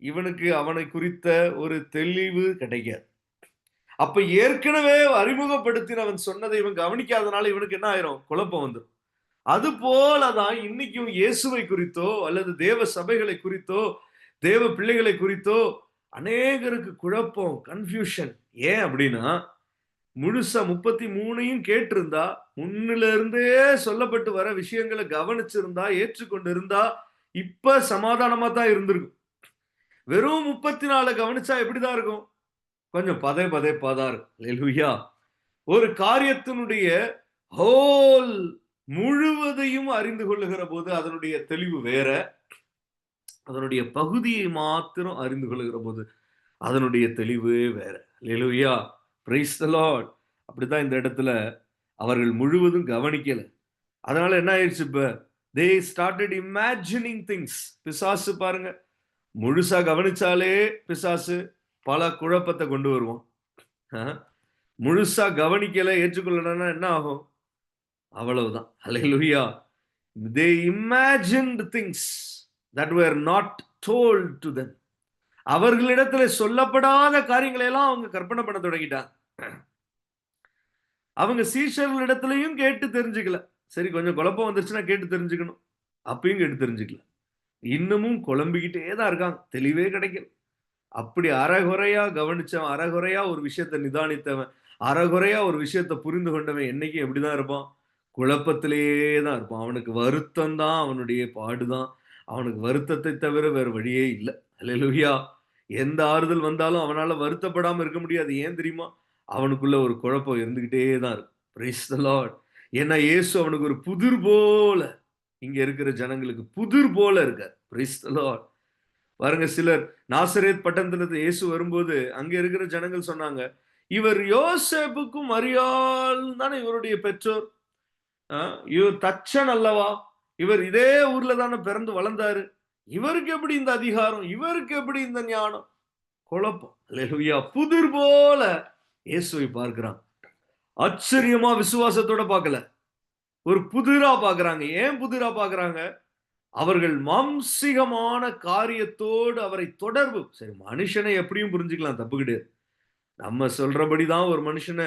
இவனுக்கு அவனை குறித்த ஒரு தெளிவு கிடைக்காது. அப்ப ஏற்கனவே அறிமுகப்படுத்தினவன் சொன்னதை இவன் கவனிக்காதனால இவனுக்கு என்ன ஆயிரும்? குழப்பம் வந்துடும். அது போலதான் இன்னைக்கும் இயேசுவை குறித்தோ அல்லது தேவ சபைகளை குறித்தோ தேவ பிள்ளைகளை குறித்தோ அநேகருக்கு குழப்பம், கன்ஃபியூஷன். ஏன் அப்படின்னா முழுசா 33யும் கேட்டிருந்தா, முன்னில இருந்தே சொல்லப்பட்டு வர விஷயங்களை கவனிச்சிருந்தா, ஏற்றுக்கொண்டு இருந்தா இப்ப சமாதானமா தான் இருந்திருக்கும். வெறும் 34 கவனிச்சா எப்படிதான் இருக்கும்? கொஞ்சம் பதைப்பாதார். ஹல்லேலூயா. ஒரு காரியத்தினுடைய ஹோல் முழுவதையும் அறிந்து கொள்ளுகிற போது அதனுடைய தெளிவு வேற, அதனுடைய பகுதியை மாத்திரம் அறிந்து கொள்ளுகிற போது அதனுடைய தெளிவு வேற. ஹல்லேலூயா. Praise the Lord. அப்படித்தான் இந்த இடத்துல அவர்கள் முழுவதும் கவனிக்கல. அதனால என்ன ஆயிடுச்சு இப்ப? they started imagining things. பிசாசு பாருங்க, முழுசா கவனிச்சாலே பிசாசு பல குழப்பத்தை கொண்டு வருவான். முழுசா கவனிக்கல, ஏற்றுக்கொள்ளணும்னா என்ன ஆகும்? அவ்வளவுதான். ஹல்லேலூயா. they imagined things that were not told to them. அவர்களிடத்துல சொல்லப்படாத காரியங்களை எல்லாம் அவங்க கற்பனை பண்ண தொடங்கிட்டாங்க. அவங்க சீஷர்களிடத்திலையும் கேட்டு தெரிஞ்சுக்கல. சரி, கொஞ்சம் குழப்பம் வந்துருச்சுன்னா கேட்டு தெரிஞ்சுக்கணும். அப்பயும் கேட்டு தெரிஞ்சுக்கல. இன்னமும் குழம்பிக்கிட்டே தான் இருக்காங்க. தெளிவே கிடைக்கல. அப்படி அரைகுறையா கவனிச்சவன், அரைகுறையா ஒரு விஷயத்தை நிதானித்தவன், அரைகுறையா ஒரு விஷயத்தை புரிந்து கொண்டவன் என்னைக்கும் எப்படிதான் இருப்பான்? குழப்பத்திலேயே தான் இருப்பான். அவனுக்கு வருத்தம் தான் அவனுடைய பாடுதான். அவனுக்கு வருத்தத்தை தவிர வேற வழியே இல்லை. ஹல்லேலூயா. எந்த ஆறுதல் வந்தாலும் அவனால வருத்தப்படாம இருக்க முடியாது. ஏன் தெரியுமா? அவனுக்குள்ள ஒரு குழப்பம் இருந்துகிட்டே தான் இருக்கும். Price the Lord. ஏன்னா இயேசு அவனுக்கு ஒரு புதிர் போல, இங்க இருக்கிற ஜனங்களுக்கு புதிர் போல இருக்கார். Price the Lord. பாருங்க, சிலர் நாசரேத் பட்டணத்துல இயேசு வரும்போது அங்க இருக்கிற ஜனங்கள் சொன்னாங்க, இவர் யோசேப்புக்கும் மரியாள் தானே இவருடைய பெற்றோர், இவர் தச்சன் அல்லவா, இவர் இதே ஊர்ல தானே பிறந்து வளர்ந்தாரு, இவருக்கு எப்படி இந்த அதிகாரம், இவருக்கு எப்படி இந்த ஞானம்? குழப்பம். ஹல்லேலூயா. புதிர் போல இயேசுவை பார்க்கிறான். ஆச்சரியமா விசுவாசத்தோட பார்க்கல, ஒரு புதிரா பார்க்கறாங்க. ஏன் புதிரா பார்க்கறாங்க? அவர்கள் மாம்சீகமான காரியத்தோடு அவரை தொடர்பு. சரி, மனுஷனை எப்படியும் புரிஞ்சுக்கலாம், தப்பு கிடையாது. நம்ம சொல்றபடிதான் ஒரு மனுஷனை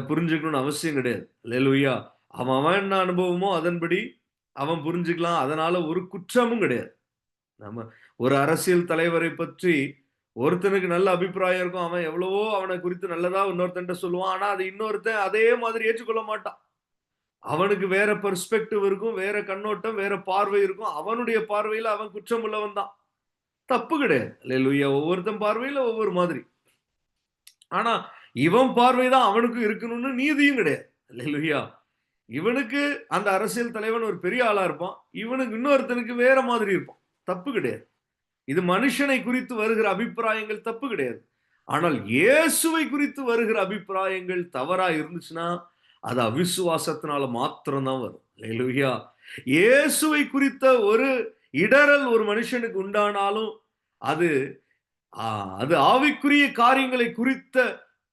புரிஞ்சுக்கணும்னு அவசியம் கிடையாது. ஹல்லேலூயா. அவன் என்ன அனுபவமோ அதன்படி அவன் புரிஞ்சுக்கலாம். அதனால ஒரு குற்றமும் கிடையாது. நம்ம ஒரு அரசியல் தலைவரை பற்றி ஒருத்தனுக்கு நல்ல அபிப்பிராயம் இருக்கும். அவன் எவ்வளவோ அவனை குறித்து நல்லதா இன்னொருத்தன்ட்ட சொல்லுவான். ஆனா அது இன்னொருத்தன் அதே மாதிரி ஏற்றுக்கொள்ள மாட்டான். அவனுக்கு வேற பெர்ஸ்பெக்டிவ் இருக்கும், வேற கண்ணோட்டம், வேற பார்வை இருக்கும். அவனுடைய பார்வையில அவன் குற்றம் உள்ளவன் தான். தப்பு கிடையாது. ஹல்லேலூயா. ஒவ்வொருத்தன் பார்வையில ஒவ்வொரு மாதிரி. ஆனா இவன் பார்வைதான் அவனுக்கு இருக்கணும்னு நீதியும் கிடையாது. ஹல்லேலூயா. இவனுக்கு அந்த அரசியல் தலைவன் ஒரு பெரிய ஆளா இருப்பான், இவனுக்கு இன்னொருத்தனுக்கு வேற மாதிரி இருப்பான். தப்பு கிடையாது. இது மனுஷனை குறித்து வருகிற அபிப்பிராயங்கள் தப்பு கிடையாது. ஆனால் இயேசுவை குறித்து வருகிற அபிப்பிராயங்கள் தவறா இருந்துச்சுன்னா அது அவிசுவாசத்தினால மாத்திரம்தான் வரும். ஹல்லேலூயா. இயேசுவை குறித்த ஒரு இடரல் ஒரு மனுஷனுக்கு உண்டானாலும் அது அது ஆவிக்குரிய காரியங்களை குறித்த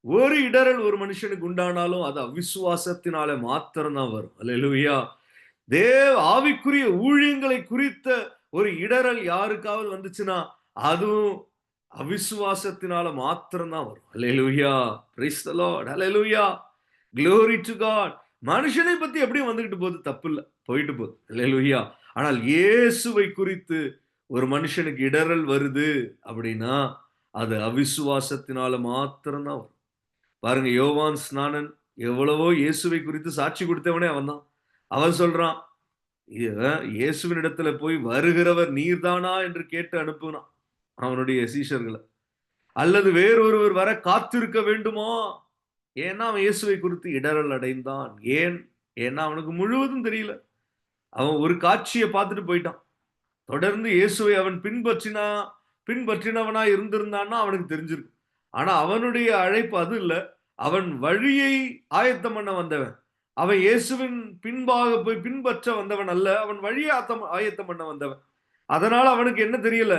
ஒரு இடரல் ஒரு மனுஷனுக்கு உண்டானாலும் அது அவிசுவாசத்தினால மாத்திரம்தான் வரும். ஹல்லேலூயா. ஆவிக்குரிய ஊழியங்களை குறித்த ஒரு இடரல் யாருக்காவது வந்துச்சுன்னா அதுவும் அவிசுவாசத்தினால மாத்திரம்தான் வரும். ஹல்லேலூயா. Praise the Lord. ஹல்லேலூயா. Glory to God. மனுஷனை பத்தி எப்படியும் வந்துகிட்டு போகுது, தப்பு இல்ல, போயிட்டு போகுது. ஹல்லேலூயா. ஆனால் இயேசுவை குறித்து ஒரு மனுஷனுக்கு இடரல் வருது அப்படின்னா அது அவிசுவாசத்தினால மாத்திரம்தான் வரும். பாருங்க, யோவான் ஸ்நானன் எவ்வளவோ இயேசுவை குறித்து சாட்சி கொடுத்தவனே அவன் தான். அவன் சொல்றான், இயேசுவின் இடத்துல போய் வருகிறவர் நீர்தானா என்று கேட்டு அனுப்புனான் அவனுடைய சீஷர்களை. அல்லது வேறொருவர் வர காத்திருக்க வேண்டுமா? ஏன்னா அவன் இயேசுவை குறித்து இடரல் அடைந்தான். ஏன்னா அவனுக்கு முழுவதும் தெரியல. அவன் ஒரு காட்சியை பார்த்துட்டு போயிட்டான். தொடர்ந்து இயேசுவை அவன் பின்பற்றினவனா இருந்திருந்தான்னா அவனுக்கு தெரிஞ்சிருக்கு. ஆனா அவனுடைய அழைப்பு அது இல்ல. அவன் வழியை ஆயத்தம் பண்ண வந்தவன். அவன் இயேசுவின் பின்பாக போய் பின்பற்ற வந்தவன் அல்ல. அவன் வழியை ஆயத்தம் பண்ண வந்தவன். அதனால அவனுக்கு என்ன தெரியல?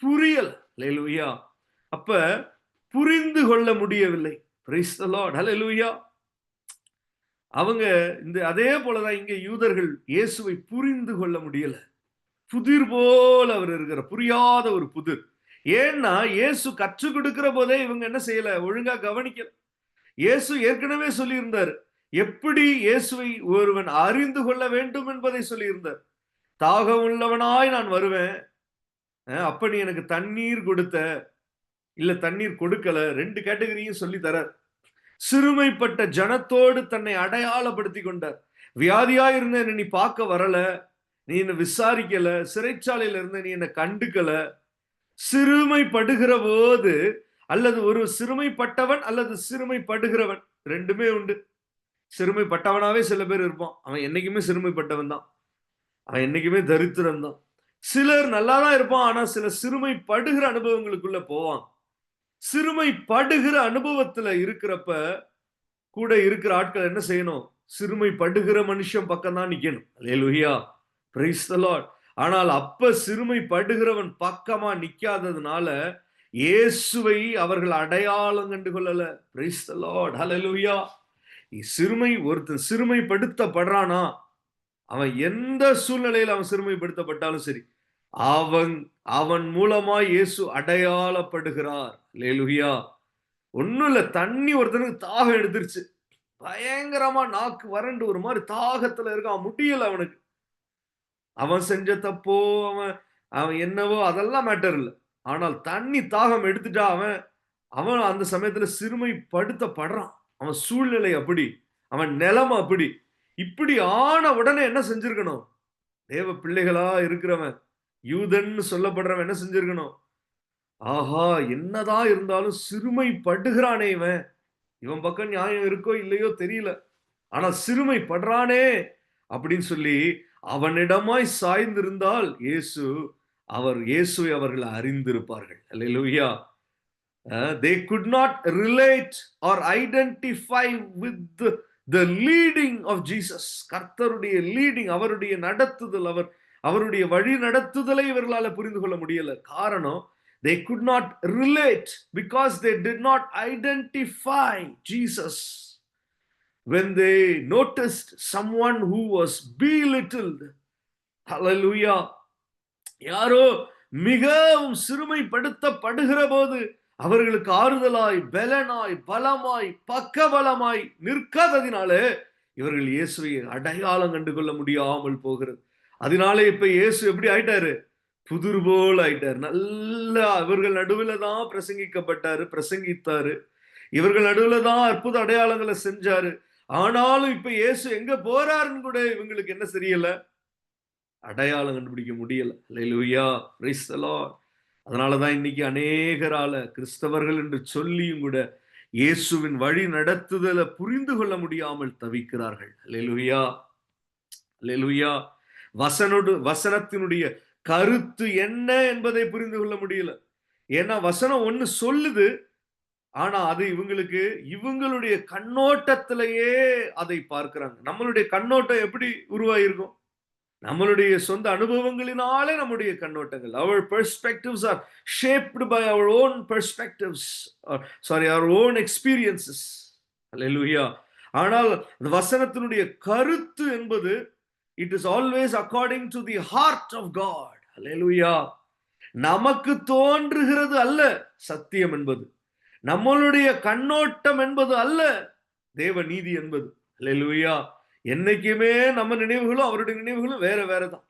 புரியல. ஹல்லேலூயா. அப்ப புரிந்து கொள்ள முடியவில்லை. Praise the Lord. ஹல்லேலூயா. அவங்க அதே போலதான் இங்க யூதர்கள் இயேசுவை புரிந்து கொள்ள முடியல. புதிர் போல அவர் இருக்கிற புரியாத ஒரு புதிர். ஏன்னா இயேசு கற்றுக் கொடுக்கிற போதே இவங்க என்ன செய்யல? ஒழுங்கா கவனிக்கல. இயேசு ஏற்கனவே சொல்லியிருந்தார், எப்படி இயேசுவை ஒருவன் அறிந்து கொள்ள வேண்டும் என்பதை சொல்லியிருந்தார். தாகம் உள்ளவனாய் நான் வருவேன், அப்ப நீ எனக்கு தண்ணீர் கொடுத்த, இல்ல தண்ணீர் கொடுக்கல, 2 கேட்டகரியும் சொல்லி தரார். சிறுமைப்பட்ட ஜனத்தோடு தன்னை அடையாளப்படுத்தி கொண்டார். வியாதியா இருந்த நீ பார்க்க வரல, நீ என்ன விசாரிக்கல, சிறைச்சாலையில இருந்த நீ என்ன கண்டுக்கல. சிறுமைப்படுகிற போது அல்லது ஒரு சிறுமைப்பட்டவன் அல்லது சிறுமைப்படுகிறவன், ரெண்டுமே உண்டு. சிறுமைப்பட்டவனாவே சில பேர் இருப்பான். அவன் என்னைக்குமே சிறுமைப்பட்டவன் தான். அவன் என்னைக்குமே தரித்திரன் தான். சிலர் நல்லா தான் இருப்பான். ஆனா சில சிறுமைப்படுகிற அனுபவங்களுக்குள்ள போவான். சிறுமைப்படுகிற அனுபவத்துல இருக்கிறப்ப கூட இருக்கிற ஆட்கள் என்ன செய்யணும்? சிறுமைப்படுகிற மனுஷன் பக்கம் தான் நிக்கணும். அல்லேலூயா, பிரைஸ் தி லார்ட். ஆனால் அப்ப சிறுமைப்படுகிறவன் பக்கமா நிக்காததுனால இயேசுவை அவர்கள் அடையாளம் கண்டு கொள்ளல. பிரைஸ் தி லார்ட், ஹalleluya. ஒருத்தன் சிறுமைப்படுத்தப்படுறானா, அவன் எந்த சூழ்நிலையில் அவன் சிறுமைப்படுத்தப்பட்டாலும் சரி, அவன் மூலமா இயேசு அடையாளப்படுகிறார். அல்லேலூயா. ஒண்ணும் இல்ல, தண்ணி ஒருத்தனுக்கு தாகம் எடுத்துருச்சு. பயங்கரமா நாக்கு வறண்டு ஒரு மாதிரி தாகத்துல இருக்கான், முடியல அவனுக்கு. அவன் செஞ்ச தப்போ, அவன் என்னவோ அதெல்லாம் மேட்டர் இல்ல. ஆனால் தண்ணி தாகம் எடுத்துட்டா அவன் அந்த சமயத்துல சிறுமைப்படுத்தப்படுறான். அவன் சூழ்நிலை அப்படி, அவன் நிலைமை அப்படி. இப்படி ஆன உடனே என்ன செஞ்சிருக்கணும்? தேவ பிள்ளைகளா இருக்கிறவன், யூதன்னு சொல்லப்படுறவன் என்ன செஞ்சிருக்கணும்? ஆஹா, என்னதான் இருந்தாலும் சிறுமைப்படுகிறானே இவன் பக்கம் நியாயம் இருக்கோ இல்லையோ தெரியல, ஆனா சிறுமைப்படுறானே அப்படின்னு சொல்லி அவனிடமாய் சாய்ந்திருந்தால் இயேசுவை அவர்கள் அறிந்திருப்பார்கள். அல்லேலூயா. They could not relate or identify with the leading of Jesus. கர்த்தருடைய லீடிங், அவருடைய நடத்துதல், அவருடைய வழி நடத்துதலை இவர்களால புரிந்து கொள்ள முடியல. காரணம், they could not relate because they did not identify Jesus. When they noticed someone who was belittled, hallelujah, யாரோ மிகவும் சிறுமைப்படுத்தப்படுகிற போது அவர்களுக்கு ஆறுதலாய், பலனாய், பலமாய், பக்கபலமாய் நிற்காததினாலே இவர்கள் இயேசுவை அடையாளம் கண்டு கொள்ள முடியாமல் போகிறது. அதனாலே இப்ப இயேசு எப்படி ஆயிட்டாரு? புதிர் போல் ஆயிட்டாரு. நல்லா இவர்கள் நடுவில் தான் பிரசங்கித்தாரு. இவர்கள் நடுவில் தான் அற்புத அடையாளங்களை செஞ்சாரு. ஆனாலும் இப்ப இயேசு எங்க போறாருன்னு கூட இவங்களுக்கு என்ன தெரியல, அடையாளம் கண்டுபிடிக்க முடியல. அல்லேலூயா, பிரைஸ் தி லார்ட். அதனாலதான் இன்னைக்கு அநேகரால கிறிஸ்தவர்கள் என்று சொல்லியும் கூட இயேசுவின் வழி நடத்துதலை புரிந்து கொள்ள முடியாமல் தவிக்கிறார்கள். அல்லேலூயா, அல்லேலூயா. வசனத்தினுடைய கருத்து என்ன என்பதை புரிந்து கொள்ள முடியல. ஏன்னா வசனம் ஒண்ணு சொல்லுது, ஆனா அது இவங்களுடைய கண்ணோட்டத்திலேயே அதை பார்க்கிறாங்க. நம்மளுடைய கண்ணோட்டம் எப்படி உருவாயிருக்கும்? நம்மளுடைய சொந்த அனுபவங்களினாலே நம்முடைய கண்ணோட்டங்கள், our perspectives are shaped by our own perspectives, our own experiences. Hallelujah. ஆனால் அந்த வசனத்தினுடைய கருத்து என்பது it is always according to the heart of God. Hallelujah. நமக்கு தோன்றுகிறது அல்ல சத்தியம் என்பது, நம்மளுடைய கண்ணோட்டம் என்பது அல்ல தேவ நீதி என்பது. Hallelujah. என்னைக்குமே நம்ம நினைவுகளும் அவருடைய நினைவுகளும் வேற தான்.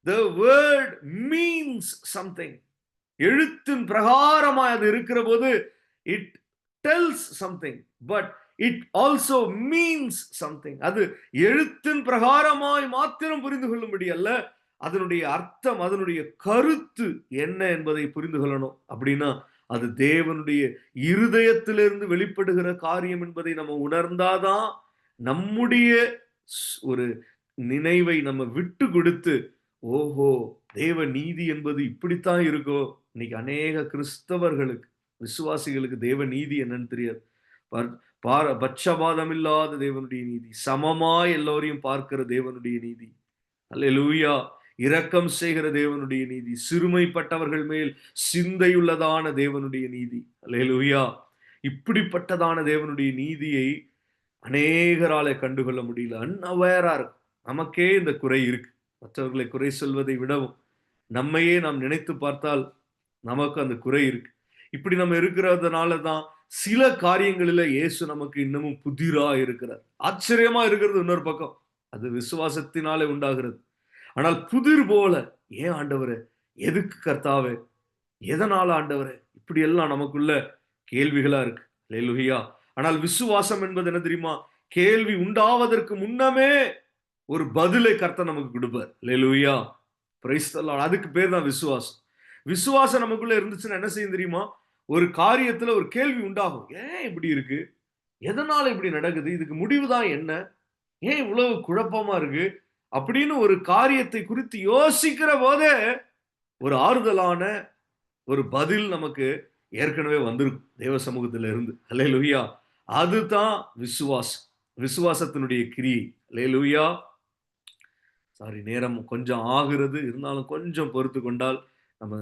The word means something. எழுத்தின் பிரகாரமாய் அது இருக்கிற போது it tells something, but it also means something. அது எழுத்தின் பிரகாரமாய் மாத்திரம் புரிந்து கொள்ளும்படி அல்ல, அதனுடைய அர்த்தம், அதனுடைய கருத்து என்ன என்பதை புரிந்து கொள்ளணும். அப்படின்னா அது தேவனுடைய இருதயத்திலிருந்து வெளிப்படுகிற காரியம் என்பதை நம்ம உணர்ந்தாதான் நம்முடைய ஒரு நினைவை நம்ம விட்டு கொடுத்து, ஓஹோ தேவ நீதி என்பது இப்படித்தான் இருக்கோ. இன்னைக்கு அநேக கிறிஸ்தவர்களுக்கு, விசுவாசிகளுக்கு தேவ நீதி என்னன்னு தெரியாது. பட்சபாதம் இல்லாத தேவனுடைய நீதி, சமமாய் எல்லோரையும் பார்க்கிற தேவனுடைய நீதி, அல்லேலூயா, இரக்கம் செய்கிற தேவனுடைய நீதி, சிறுமைப்பட்டவர்கள் மேல் சிந்தையுள்ளதான தேவனுடைய நீதி, அல்லேலூயா. இப்படிப்பட்டதான தேவனுடைய நீதியை அநேகராலே கண்டுகொள்ள முடியல. அன்அவேரா இருக்கு. நமக்கே இந்த குறை இருக்கு. மற்றவர்களை குறை சொல்வதை விடவும் நம்மையே நாம் நினைத்து பார்த்தால் நமக்கு அந்த குறை இருக்கு. இப்படி நம்ம இருக்கிறதுனால தான் சில காரியங்களில இயேசு நமக்கு இன்னமும் புதிரா இருக்கிறார். ஆச்சரியமா இருக்கிறது இன்னொரு பக்கம், அது விசுவாசத்தினாலே உண்டாகிறது. ஆனால் புதிர் போல, ஏன் ஆண்டவரே, எதுக்கு கர்த்தாவே, எதனால ஆண்டவரே, இப்படி எல்லாம் நமக்குள்ள கேள்விகளா இருக்கு. அல்லேலூயா. ஆனால் விசுவாசம் என்பது என்ன தெரியுமா? கேள்வி உண்டாவதற்கு முன்னமே ஒரு பதிலை கர்த்தர் நமக்கு கொடுப்பார். அல்லேலூயா, பிரைஸ் தி லார்ட். அதுக்கு பேர் தான் விசுவாசம். விசுவாசம் நமக்குள்ள இருந்துச்சுன்னா என்ன செய்யும் தெரியுமா? ஒரு காரியத்துல ஒரு கேள்வி உண்டாகும். ஏன் இப்படி இருக்கு? எதனால இப்படி நடக்குது? இதுக்கு முடிவுதான் என்ன? ஏன் இவ்வளவு குழப்பமா இருக்கு? அப்படின்னு ஒரு காரியத்தை குறித்து யோசிக்கிற போதே ஒரு ஆறுதலான ஒரு பதில் நமக்கு ஏற்கனவே வந்திருக்கும் தேவ சமூகத்துல இருந்து. அல்லேலூயா. அதுதான் விசுவாசம். விசுவாசத்தினுடைய கிரியை. அல்லேலூயா. சாரி, நேரம் கொஞ்சம் ஆகிறது. இருந்தாலும் கொஞ்சம் பொறுத்து கொண்டால் நம்ம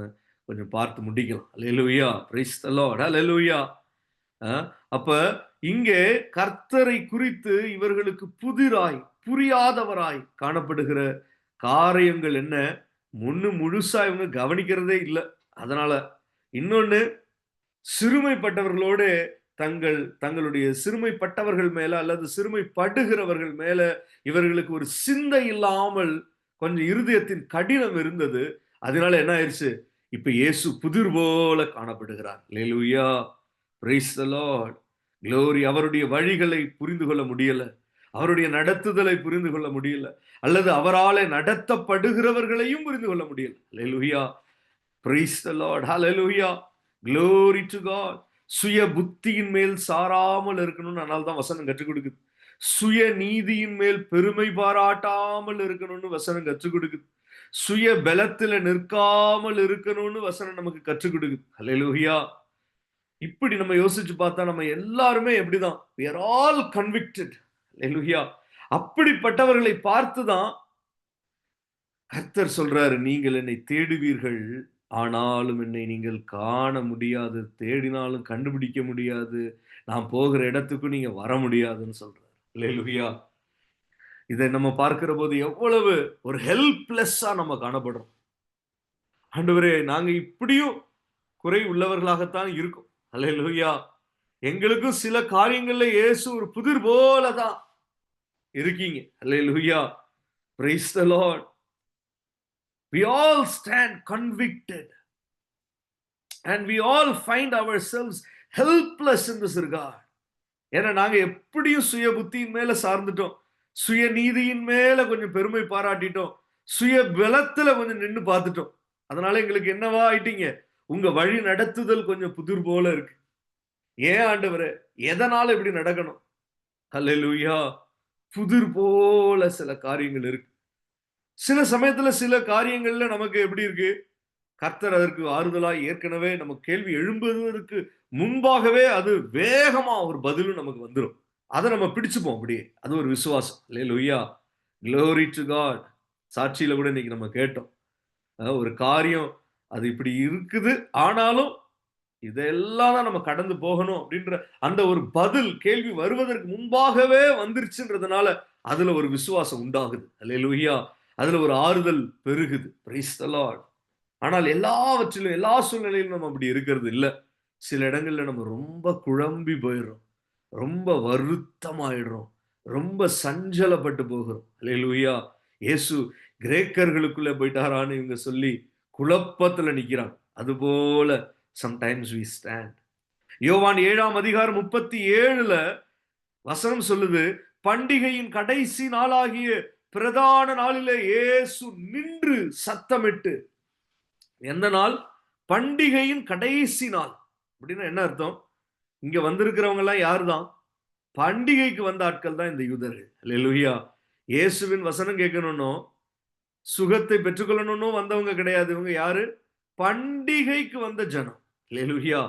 கொஞ்சம் பார்த்து முடிக்கலாம். அல்லேலூயா. Praise the Lord. அல்லேலூயா. அ அப்ப இங்கே கர்த்தரை குறித்து இவர்களுக்கு புதிராய், புரியாதவராய் காணப்படுகிற காரியங்கள் என்ன? முழுசா இவங்க கவனிக்கிறதே இல்ல. அதனால இன்னொன்னு, சிறுமைப்பட்டவர்களோடு தங்களுடைய சிறுமைப்பட்டவர்கள் மேல அல்லது சிறுமைப்படுகிறவர்கள் மேல இவர்களுக்கு ஒரு சிந்தை இல்லாமல் கொஞ்சம் இருதயத்தின் கடினம் இருந்தது. அதனால என்ன ஆயிருச்சு? இப்ப இயேசு புதிர் போல காணப்படுகிறார். அல்லேலூயா. Praise the Lord. க்ளோரி. அவருடைய வழிகளை புரிந்து கொள்ள முடியல. அவருடைய நடத்துதலை புரிந்து கொள்ள முடியல. அல்லது அவராலே நடத்தப்படுகிறவர்களையும் புரிந்து கொள்ள முடியல. அல்லேலூயா. Praise the Lord. ஹalleluya. glory to God. சுய புத்தியின் மேல் சாராமல் இருக்கணும்னு அதனால தான் வசனம் கற்றுக் கொடுக்குது. சுய நீதியின் மேல் பெருமை பாராட்டாமல் இருக்கணும்னு வசனம் கற்றுக் கொடுக்குது. சுய பலத்துல நிற்காமல் இருக்கணும்னு வசனம் நமக்கு கற்றுக் கொடுக்குது. ஹalleluya. இப்படி நம்ம யோசிச்சு பார்த்தா நம்ம எல்லாருமே எப்படிதான்? we are all convicted. ஹalleluya. அப்படிப்பட்டவர்களை பார்த்து தான் கர்த்தர் சொல்றாரு, நீங்கள் என்னை தேடுவீர்கள், ஆனாலும் என்னை நீங்கள் காண முடியாது. தேடினாலும் கண்டுபிடிக்க முடியாது. நான் போகிற இடத்துக்கும் நீங்க வர முடியாதுன்னு சொல்றாரு. அல்லேலூயா. இதை நம்ம பார்க்கிற போது எவ்வளவு ஒரு ஹெல்ப்லெஸ்ஸா நம்ம காணப்படுறோம். ஆண்டவரே, நாங்க இப்படியும் குறை உள்ளவர்களாகத்தான் இருக்கோம். அல்லேலூயா. எங்களுக்கும் சில காரியங்கள்ல இயேசு ஒரு புதிர் போலதான் இருக்கீங்க. அல்லேலூயா. Praise the Lord. We all stand convicted and we all find ourselves helpless in this regard. ஏன்னா நாங்க எப்படியும் சுய புத்தியின் மேல சார்ந்துட்டோம். சுய நீதியின் மேல கொஞ்சம் பெருமை பாராட்டிட்டோம். சுய பலத்துல கொஞ்சம் நின்னு பார்த்துட்டோம். அதனால எங்களுக்கு என்னவா ஆயிட்டீங்க? உங்க வழி நடத்துதல் கொஞ்சம் புதிர் போல இருக்கு. ஏன் ஆண்டவரே? எதனால இப்படி நடக்கணும்? ஹல்லேலூயா. புதிர் போல சில காரியங்கள் இருக்கு. சில சமயத்துல சில காரியங்கள்ல நமக்கு எப்படி இருக்கு? கர்த்தர் அதற்கு ஆறுதலாய் ஏற்கனவே நம்ம கேள்வி எழும்புவதற்கு முன்பாகவே அது வேகமா ஒரு பதிலும் நமக்கு வந்துரும். அதை நம்ம பிடிச்சுப்போம் அப்படியே. அது ஒரு விசுவாசம். அல்லேலூயா. glory to God. சாட்சியில கூட இன்னைக்கு நம்ம கேட்டோம். ஒரு காரியம் அது இப்படி இருக்குது, ஆனாலும் இதெல்லாம் தான் நம்ம கடந்து போகணும் அப்படின்ற அந்த ஒரு பதில் கேள்வி வருவதற்கு முன்பாகவே வந்துருச்சுன்றதுனால அதுல ஒரு விசுவாசம் உண்டாகுது. அல்லேலூயா. அதுல ஒரு ஆறுதல் பெருகுது. Praise the Lord. ஆனால் எல்லாவற்றிலும் எல்லா சூழ்நிலையிலும் நம்ம அப்படி இருக்கிறது இல்ல. சில இடங்கள்ல நம்ம ரொம்ப குழம்பி போயிடுறோம். ரொம்ப வருத்தமாயிடுறோம். ரொம்ப சஞ்சலப்பட்டு போகிறோம். அல்லேலூயா. இயேசு கிரேக்கர்களுக்குள்ள போயிட்டாரான்னு இவங்க சொல்லி குழப்பத்துல நிக்கிறாங்க. அதுபோல sometimes we stand. யோவான் 7ஆம் அதிகாரம் 37ல வசனம் சொல்லுது, பண்டிகையின் கடைசி நாளாகிய பிரதான நாளிலே இயேசு நின்று சத்தமிட்டு. எந்த நாள்? பண்டிகையின் கடைசி நாள். அப்படின்னா என்ன அர்த்தம்? இங்க வந்திருக்கிறவங்க எல்லாம் யாருதான்? பண்டிகைக்கு வந்த ஆட்கள் தான் இந்த யூதர்கள். அல்லேலூயா. இயேசுவின் வசனம் கேட்கணும்னோ சுகத்தை பெற்றுக்கொள்ளணும்னு வந்தவங்க கிடையாது. இவங்க யாரு? பண்டிகைக்கு வந்த ஜனம். அல்லேலூயா.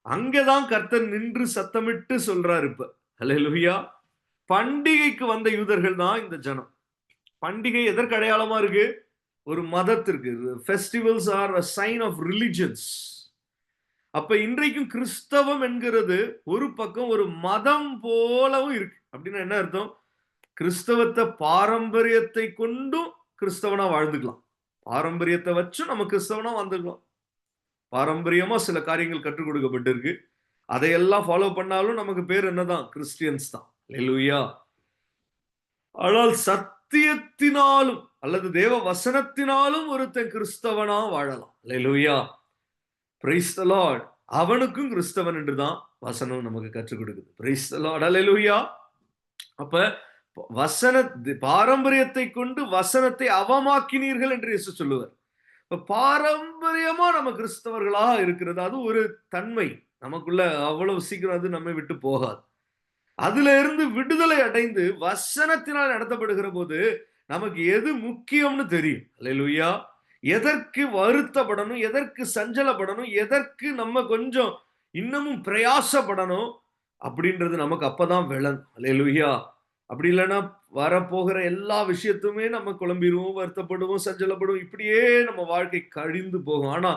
அங்கதான் கர்த்தர் நின்று சத்தமிட்டு சொல்றாரு இப்ப. அல்லேலூயா. பண்டிகைக்கு வந்த யூதர்கள் தான் இந்த ஜனம். பண்டிகை எதற்கு அடையாளமா இருக்கு? ஒரு மதத்திற்கு. Festivals R a sign of religions. அப்ப இன்றைக்கும் கிறிஸ்தவம் என்கிறது ஒரு பக்கம் ஒரு மதம் போலவும் இருக்கு. அப்படின்னா என்ன அர்த்தம்? கிறிஸ்தவத்தை பாரம்பரியத்தை கொண்டும் கிறிஸ்தவனா வாழ்ந்துக்கலாம். பாரம்பரியத்தை வச்சும் நம்ம கிறிஸ்தவனா வாழ்ந்துக்கலாம். பாரம்பரியமா சில காரியங்கள் கற்றுக் கொடுக்கப்பட்டிருக்கு. அதையெல்லாம் ஃபாலோ பண்ணாலும் நமக்கு பேர் என்னதான்? கிறிஸ்டியன்ஸ் தான். அல்லேலூயா. ஆனால் சத்தியத்தினாலும் அல்லது தேவ வசனத்தினாலும் ஒருத்தன் கிறிஸ்தவனா வாழலாம். அல்லேலூயா. Praise the Lord. அவனுக்கும் கிறிஸ்தவன் என்றுதான் வசனம் நமக்கு கற்றுக் கொடுக்குது. Praise the Lord. அல்லேலூயா. அப்ப பாரம்பரியத்தை கொண்டு வசனத்தை அவமாக்கினீர்கள் என்று இயேசு சொல்லுவார். பாரம்பரியமா நம்ம கிறிஸ்தவர்களா இருக்கிறது அது ஒரு தன்மை. நமக்குள்ள அவ்வளவு சீக்கிரம் அது நம்மை விட்டு போகாது. அதுல இருந்து விடுதலை அடைந்து வசனத்தினால் நடத்தப்படுகிற போது நமக்கு எது முக்கியம்னு தெரியும். அல்லேலூயா. எதற்கு வருத்தப்படணும், எதற்கு சஞ்சலப்படணும், எதற்கு நம்ம கொஞ்சம் இன்னமும் பிரயாசப்படணும் அப்படின்றது நமக்கு அப்பதான் விளங்கும். அல்லேலூயா. அப்படி இல்லைன்னா வரப்போகிற எல்லா விஷயத்துமே நம்ம குழம்பிடுவோம், வருத்தப்படுவோம், சஞ்சலப்படுவோம். இப்படியே நம்ம வாழ்க்கை கழிந்து போகும். ஆனா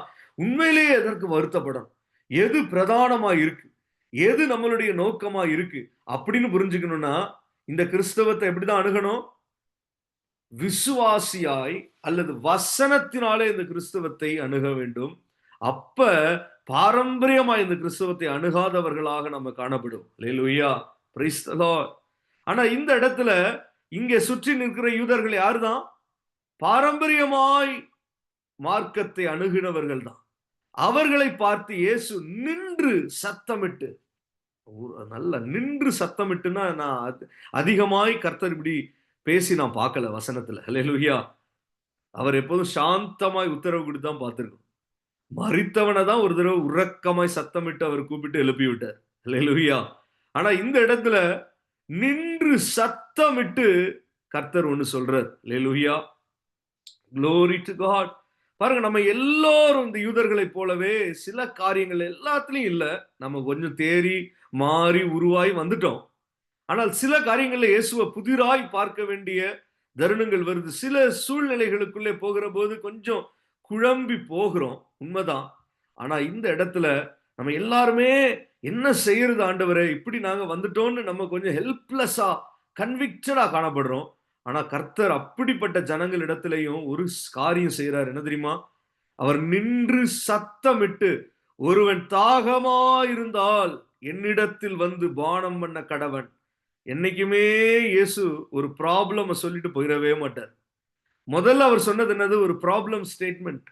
உண்மையிலேயே எதற்கு வருத்தப்படணும், எது பிரதானமா இருக்கு, எது நம்மளுடைய நோக்கமா இருக்கு அப்படின்னு புரிஞ்சுக்கணும்னா இந்த கிறிஸ்தவத்தை எப்படிதான் அணுகணும்? விசுவாசியாய் அல்லது வசனத்தினாலே இந்த கிறிஸ்தவத்தை அணுக வேண்டும். அப்ப பாரம்பரியமா இந்த கிறிஸ்தவத்தை அணுகாதவர்களாக நம்ம காணப்படும். அல்லேலூயா. Praise the Lord. ஆனா இந்த இடத்துல இங்கே சுற்றி நிற்கிற யூதர்கள் யாருதான்? பாரம்பரியமாய் மார்க்கத்தை அணுகினவர்கள் தான். அவர்களை பார்த்து இயேசு நின்று சத்தமிட்டு, நல்ல நின்று சத்தமிட்டுன்னா நான் அதிகமாய் கர்த்தர் இப்படி பேசி நான் பார்க்கல வசனத்துல. அல்லேலூயா. அவர் எப்போதும் சாந்தமாய் உத்தரவு கொடுத்து தான் பார்த்திருக்கோம். மரித்தவனை தான் ஒரு தடவை உறக்கமாய் சத்தமிட்டு அவர் கூப்பிட்டு எழுப்பி விட்டார். அல்லேலூயா. ஆனா இந்த இடத்துல நின்று சத்தமிட்டு கர்த்தர் ஒன்னு சொல்றார். அல்லேலூயா. Glory to God. பாருங்க, நம்ம எல்லாரும் இந்த யூதர்களை போலவே சில காரியங்கள் எல்லாத்துலயும் இல்ல, நம்ம கொஞ்சம் தேறி மாறி உருவாய் வந்துட்டோம். ஆனால் சில காரியங்கள்ல இயேசுவை புதிராய் பார்க்க வேண்டிய தருணங்கள் வருது. சில சூழ்நிலைகளுக்குள்ளே போகிற போது கொஞ்சம் குழம்பி போகிறோம், உண்மைதான். ஆனா இந்த இடத்துல நம்ம எல்லாருமே என்ன செய்யறது ஆண்டவரே, இப்படி நாங்க வந்துட்டோம்னு நம்ம கொஞ்சம் ஹெல்ப்லெஸ்ஸா கன்விக்டடா காணப்படுறோம். ஆனா கர்த்தர் அப்படிப்பட்ட ஜனங்கள் இடத்திலையும் ஒரு காரியம் செய்யறார். என்ன தெரியுமா? அவர் நின்று சத்தமிட்டு, ஒருவன் தாகமா இருந்தால் என்னிடத்தில் வந்து பானம் பண்ண கடவன். என்னைக்குமே இயேசு ஒரு ப்ராப்ளம் சொல்லிட்டு போயிடவே மாட்டார். முதல்ல அவர் சொன்னது என்னது? ஒரு ப்ராப்ளம் ஸ்டேட்மெண்ட்.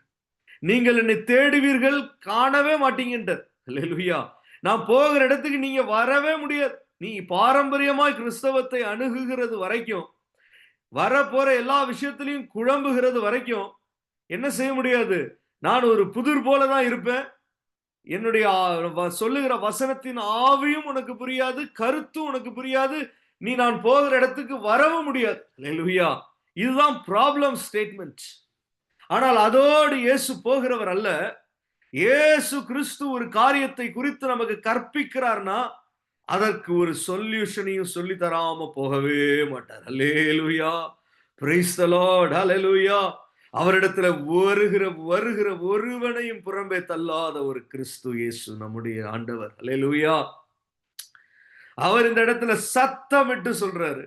நீங்கள் என்னை தேடுவீர்கள், காணவே மாட்டீங்கன்றார். அல்லேலூயா. நான் போகிற இடத்துக்கு நீங்க வரவே முடியாது. நீ பாரம்பரியமாய் கிறிஸ்தவத்தை அணுகுகிறது வரைக்கும், வரப்போற எல்லா விஷயத்திலையும் குழம்புகிறது வரைக்கும் என்ன செய்ய முடியாது? நான் ஒரு புதிர் போலதான் இருப்பேன். என்னுடைய சொல்லுகிற வசனத்தின் ஆவியும் உனக்கு புரியாது, கருத்தும் உனக்கு புரியாது. நீ நான் போகிற இடத்துக்கு வரவும் முடியாது. அல்லேலூயா. இதுதான் ப்ராப்ளம் ஸ்டேட்மெண்ட். ஆனால் அதோடு இயேசு போகிறவர் அல்ல. இயேசு கிறிஸ்து ஒரு காரியத்தை குறித்து நமக்கு கற்பிக்கிறார்னா அதற்கு ஒரு சொல்யூஷனையும் சொல்லி தராம போகவே மாட்டார். அல்லேலூயா. Praise the Lord. ஹல்லேலூயா. அவரிடத்துல வருகிற ஒருவனையும் புறம்பே தள்ளாத ஒரு கிறிஸ்து இயேசு நம்முடைய ஆண்டவர். அல்லேலூயா. அவர் இந்த இடத்துல சத்தமிட்டு சொல்றாரு.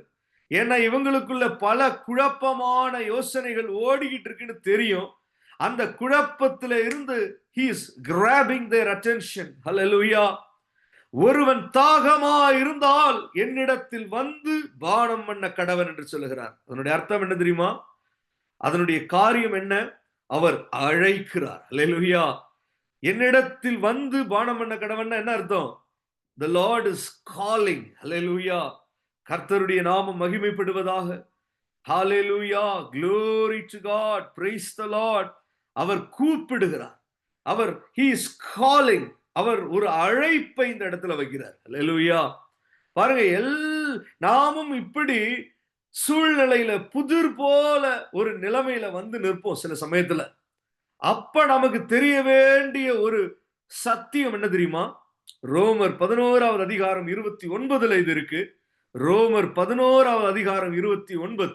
ஏன்னா இவங்களுக்குள்ள பல குழப்பமான யோசனைகள் ஓடிக்கிட்டு இருக்குன்னு தெரியும். அந்த குழப்பத்துல இருந்து he is grabbing their attention. Hallelujah. ஒருவன் தாகமா இருந்தால் என்னிடத்தில் வந்து பானம் பண்ண கடவன் என்று சொல்லுகிறார். அதனுடைய அர்த்தம் என்ன தெரியுமா? அதனுடைய காரியம் என்ன? அவர் அழைக்கிறார். அல்லேலூயா. என்னிடத்தில் வந்து பானம் பண்ண கடவன் என்ன அர்த்தம்? The Lord is calling. Hallelujah. கர்த்தருடைய நாமம் மகிமைப்படுவதாக. Hallelujah. Glory to God. Praise the Lord. Our கூப்பிடுகிறார். Our he is calling. அவர் ஒரு அழைப்பை இந்த இடத்துல வைக்கிறார். Hallelujah. பாருங்க, நாமும் இப்படி சூழ்நிலையில புதிர் போல ஒரு நிலைமையில வந்து நிற்போம் சில சமயத்துல. அப்ப நமக்கு தெரிய வேண்டிய ஒரு சத்தியம் என்ன தெரியுமா? ரோமர் 11வது அதிகாரம் 29 இது இருக்கு. ரோமர் 11வது அதிகாரம் 29.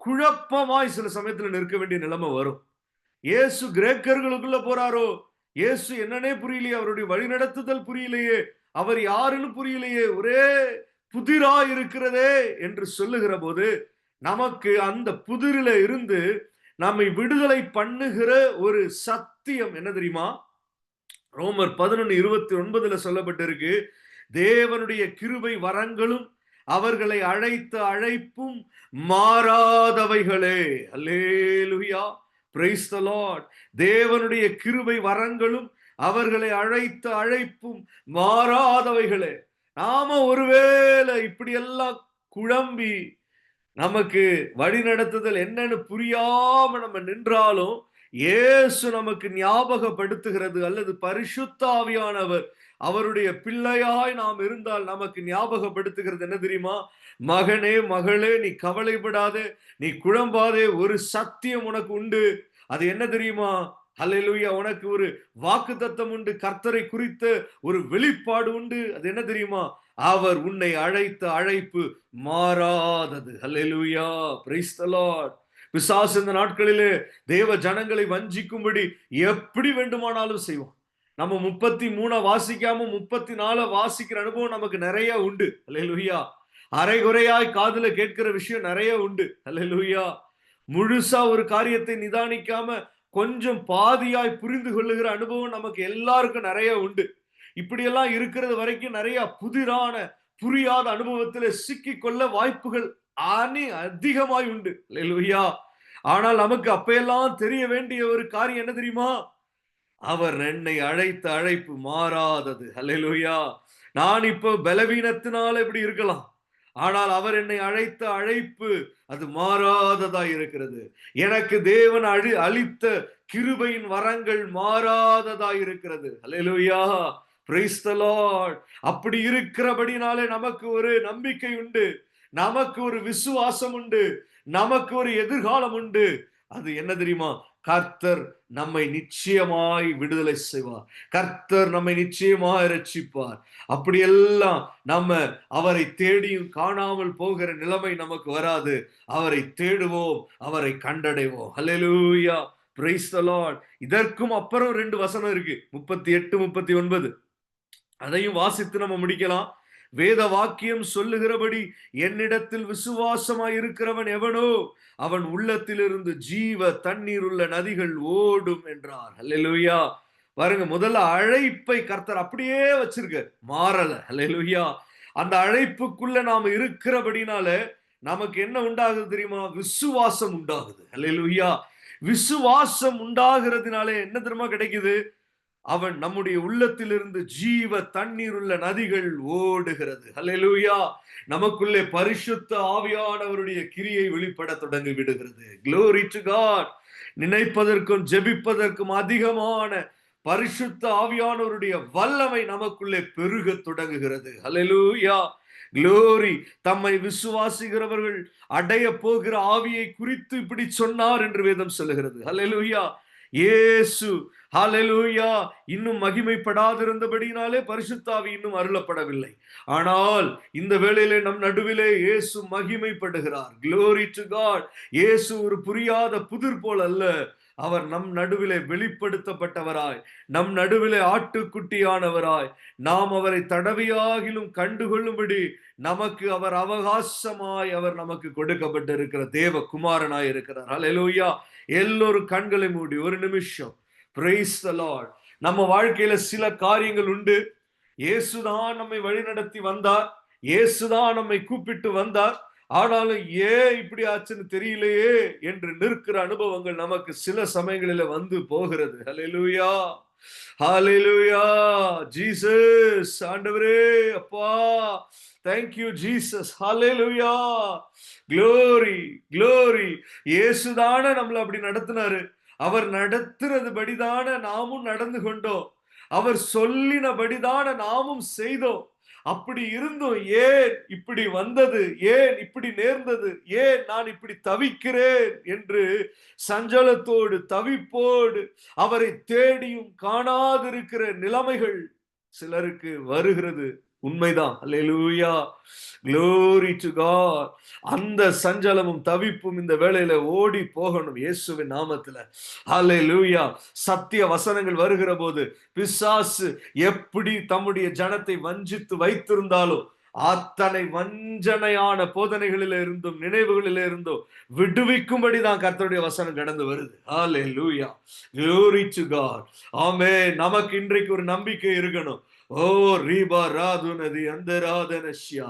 குழப்பமாய் சில சமயத்துல நிற்க வேண்டிய நிலைமை வரும். இயேசு கிரேக்கர்களுக்குள்ள போறாரோ, இயேசு என்னன்னே புரியலையே, அவருடைய வழிநடத்துதல் புரியலையே, அவர் யாருன்னு புரியலையே, ஒரே புதிரா இருக்கிறதே என்று சொல்லுகிற போது நமக்கு அந்த புதிரில இருந்து நம்மை விடுதலை பண்ணுகிற ஒரு சத்தியம் என்ன தெரியுமா? ரோமர் 11:29 சொல்லப்பட்டிருக்கு. தேவனுடைய கிருபை வரங்களும் அவர்களை அழைத்த அழைப்பும் மாறாதவைகளே. அல்லேலூயா. Praise the Lord. தேவனுடைய கிருபை வரங்களும் அவர்களை அழைத்த அழைப்பும் மாறாதவைகளே. நாம ஒருவேளை இப்படி எல்லாம் குழம்பி நமக்கு வழி நடத்துதல் என்னன்னு புரியாம நம்ம நின்றாலும் இயேசு நமக்கு ஞாபகப்படுத்துகிறது, அல்லது பரிசுத்த ஆவியானவர் அவருடைய பிள்ளையாய் நாம் இருந்தால் நமக்கு ஞாபகப்படுத்துகிறது என்ன தெரியுமா? மகனே மகளே, நீ கவலைப்படாதே, நீ குழம்பாதே, ஒரு சத்தியம் உனக்கு உண்டு. அது என்ன தெரியுமா? அல்லேலூயா, உனக்கு ஒரு வாக்குத்தத்தம் உண்டு, கர்த்தரை குறித்த ஒரு வெளிப்பாடு உண்டு. அது என்ன தெரியுமா? அவர் உன்னை அழைத்த அழைப்பு மாறாதது. அல்லேலூயா, பிரைஸ் தி லார்ட். பிசாசு இந்த நாட்களிலே தேவ ஜனங்களை வஞ்சிக்கும்படி எப்படி வேண்டுமானாலும் செய்வான். நம்ம 33 வாசிக்காம 34 வாசிக்கிற அனுபவம் நமக்கு நிறைய உண்டு. அல்லேலூயா. அரைகுறையாய் காதுல கேட்கிற விஷயம் நிறைய உண்டு. அல்லேலூயா. முழுசா ஒரு காரியத்தை நிதானிக்காம கொஞ்சம் பாதியாய் புரிந்து கொள்ளுகிற அனுபவம் நமக்கு எல்லாருக்கும் நிறைய உண்டு. இப்படியெல்லாம் இருக்கிறது வரைக்கும் நிறைய புதிரான புரியாத அனுபவத்தில் சிக்கிக்கொள்ள வாய்ப்புகள் அதிகமாய் உண்டு. அல்லேலூயா. ஆனால் நமக்கு அப்பெல்லாம் தெரிய வேண்டிய ஒரு காரியம் என்ன தெரியுமா? அவர் என்னை அழைத்த அழைப்பு மாறாதது. அல்லேலூயா. நான் இப்போ பலவீனத்தினால இப்படி இருக்கலாம், ஆனால் அவர் என்னை அழைத்த அழைப்பு அது மாறாததா இருக்கிறது. எனக்கு தேவன் அளித்த கிருபையின் வரங்கள் மாறாததா இருக்கிறது. அல்லேலூயா, பிரைஸ் தி லார்ட். அப்படி இருக்கிறபடினாலே நமக்கு ஒரு நம்பிக்கை உண்டு, நமக்கு ஒரு விசுவாசம் உண்டு, நமக்கு ஒரு எதிர்காலம் உண்டு. அது என்ன தெரியுமா? கர்த்தர் நம்மை நிச்சயமாய் விடுதலை செய்வார், கர்த்தர் நம்மை நிச்சயமாய் ரட்சிப்பார். அப்படியெல்லாம் நம்ம அவரை தேடியும் காணாமல் போகிற நிலைமை நமக்கு வராது. அவரை தேடுவோம், அவரை கண்டடைவோம். ஹல்லேலூயா, பிரைஸ் தி லார்ட். இதற்கும் அப்புறம் 2 வசனம் இருக்கு, 38 39. அதையும் வாசித்து நம்ம முடிக்கலாம். வேத வாக்கியம் சொல்லுகிறபடி என்னிடத்தில் விசுவாசமாய் இருக்கிறவன் எவனோ அவன் உள்ளத்திலிருந்து ஜீவ தண்ணீர் உள்ள நதிகள் ஓடும் என்றார். அல்லேலூயா. பாருங்க, முதல்ல அழைப்பை கர்த்தர் அப்படியே வச்சிருக்க, மாறல. அல்லேலூயா. அந்த அழைப்புக்குள்ள நாம இருக்கிறபடினால நமக்கு என்ன உண்டாகுது தெரியுமா? விசுவாசம் உண்டாகுது. அல்லேலூயா. விசுவாசம் உண்டாகிறதுனால என்ன தெரியுமா கிடைக்குது? அவன் நம்முடைய உள்ளத்திலிருந்து ஜீவ தண்ணீர் உள்ள நதிகள் ஓடுகிறது. ஹல்லேலூயா. நமக்குள்ளே பரிசுத்த ஆவியானவருடைய கிரியை வெளிப்பட தொடங்கி விடுகிறது. Glory to God. நினைப்பதற்கும் ஜெபிப்பதற்கும் அதிகமான பரிசுத்த ஆவியானவருடைய வல்லமை நமக்குள்ளே பெருக தொடங்குகிறது. ஹல்லேலூயா. Glory. தம்மை விசுவாசிக்கிறவர்கள் அடைய போகிற ஆவியை குறித்து இப்படி சொன்னார் என்று வேதம் சொல்லுகிறது. ஹல்லேலூயா. இயேசு ஹல்லேலூயா இன்னும் மகிமைப்படாதிருந்தபடினாலே பரிசுத்த ஆவி இன்னும் அருளப்படவில்லை. ஆனால் இந்த வேளையிலே நம் நடுவிலே இயேசு மகிமைப்படுகிறார். Glory to God. இயேசு ஒரு புரியாத புதிர் போல் அல்ல, அவர் நம் நடுவிலே வெளிப்படுத்தப்பட்டவராய், நம் நடுவிலே ஆட்டுக்குட்டியானவராய், நாம் அவரை தடவையாகிலும் கண்டுகொள்ளும்படி நமக்கு அவர் அவகாசமாய் அவர் நமக்கு கொடுக்கப்பட்டிருக்கிற தேவ குமாரனாய் இருக்கிறார். ஹல்லேலூயா. எல்லோரும் கண்களை மூடி ஒரு நிமிஷம். Praise the Lord. நம்ம வாழ்க்கையில சில காரியங்கள் உண்டு. இயேசுதான் நம்மை வழிநடத்தி வந்தார், இயேசுதான் நம்மை கூப்பிட்டு வந்தார். ஆனாலும் ஏன் இப்படி ஆச்சுன்னு தெரியலையே என்று நிற்கிற அனுபவங்கள் நமக்கு சில சமயங்களில வந்து போகிறது. ஹல்லேலூயா, ஹல்லேலூயா. ஜீசஸ், ஆண்டவரே, அப்பா, thank you Jesus. Hallelujah. Glory, glory. இயேசுதான நம்மள அப்படி நடத்தினாரு. அவர் நடத்துறதுபடிதான நாமும் நடந்து கொண்டோம், அவர் சொல்லினபடிதான நாமும் செய்தோம். அப்படி இருந்தும் ஏன் இப்படி வந்தது, ஏன் இப்படி நேர்ந்தது, ஏன் நான் இப்படி தவிக்கிறேன் என்று சஞ்சலத்தோடு தவிப்போடு அவரை தேடியும் காணாதிருக்கிற நிலைமைகள் சிலருக்கு வருகிறது. உண்மைதான். அல்லேலூயா, glory to God. அந்த சஞ்சலமும் தவிப்பும் இந்த வேளையில ஓடி போகணும் இயேசுவின் நாமத்துல. அல்லேலூயா. சத்திய வசனங்கள் வருகிற போது பிசாசு எப்படி தம்முடைய ஜனத்தை வஞ்சித்து வைத்திருந்தாலும் அத்தனை வஞ்சனையான போதனைகளில இருந்தும் நினைவுகளில இருந்தும் விடுவிக்கும்படி தான் கர்த்தருடைய வசனம் கடந்து வருது. ஹல்லேலூயா, glory to God. ஆமென். நமக்கு இன்றைக்கு ஒரு நம்பிக்கை இருக்கணும். ஓ ரீபா ராதுனதி அந்த ராதனஷ்யா.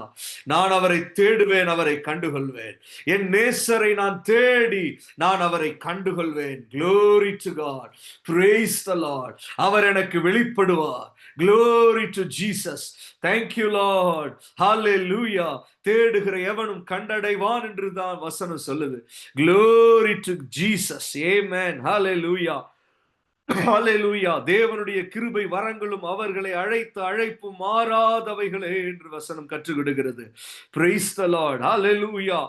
நான் அவரை தேடுவேன், அவரை கண்டுகொள்வேன். என் நேசரை நான் தேடி நான் அவரை கண்டுகொள்வேன். Glory to God. Praise the Lord. அவர் எனக்கு வெளிப்படுவார். Glory to Jesus. Thank you Lord. Hallelujah. தேடுகிற எவனும் கண்டடைவான் என்று தான் வசனம் சொல்லுது. Glory to Jesus. Amen. Hallelujah. ஹல்லேலூயா. தேவனுடைய கிருபை வரங்களும் அவர்களை அழைத்த அழைப்பு மாறாதவைகளே என்று வசனம் கற்றுக்கிடுகிறது. Price the Lord. ஹல்லேலூயா.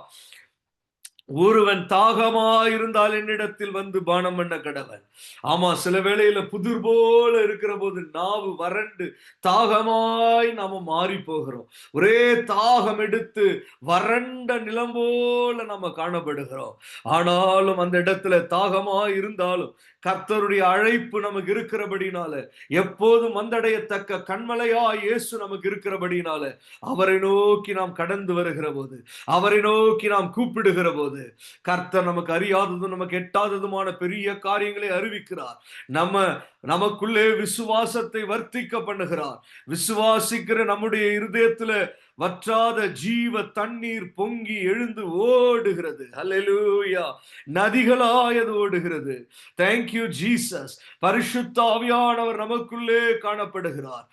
ஒருவன் தாகமாயிருந்தால் என்னிடத்தில் வந்து பானம் பண்ண கடவன். ஆமா, சில வேளையில புதிர் போல இருக்கிற போது நாவு வறண்டு தாகமாய் நாம மாறி போகிறோம். ஒரே தாகம் எடுத்து வறண்ட நிலம் போல நாம காணப்படுகிறோம். ஆனாலும் அந்த இடத்துல தாகமாய் இருந்தாலும் கர்த்தருடைய அழைப்பு நமக்கு இருக்கிறபடினால, எப்போதும் வந்தடையத்தக்க கண்மலையா இயேசு நமக்கு இருக்கிறபடினால, அவரை நோக்கி நாம் கடந்து வருகிற போது, அவரை நோக்கி நாம் கூப்பிடுகிற போது, கர்த்தர் நமக்கு அறியாததும் நமக்கு எட்டாததுமான பெரிய காரியங்களை அறிவிக்கிறார். நமக்குள்ளே விசுவாசத்தை வர்த்திக்க பண்ணுகிறார். விசுவாசிக்கிற நம்முடைய இருதயத்துல வற்றாத ஜீவ தண்ணீர் பொங்கி எழுந்து ஓடுகிறது. ஹல்லேலூயா. நதிகளாயது ஓடுகிறது. Thank you Jesus. பரிசுத்த ஆவியானவர் நமக்குள்ளே காணப்படுகிறார்.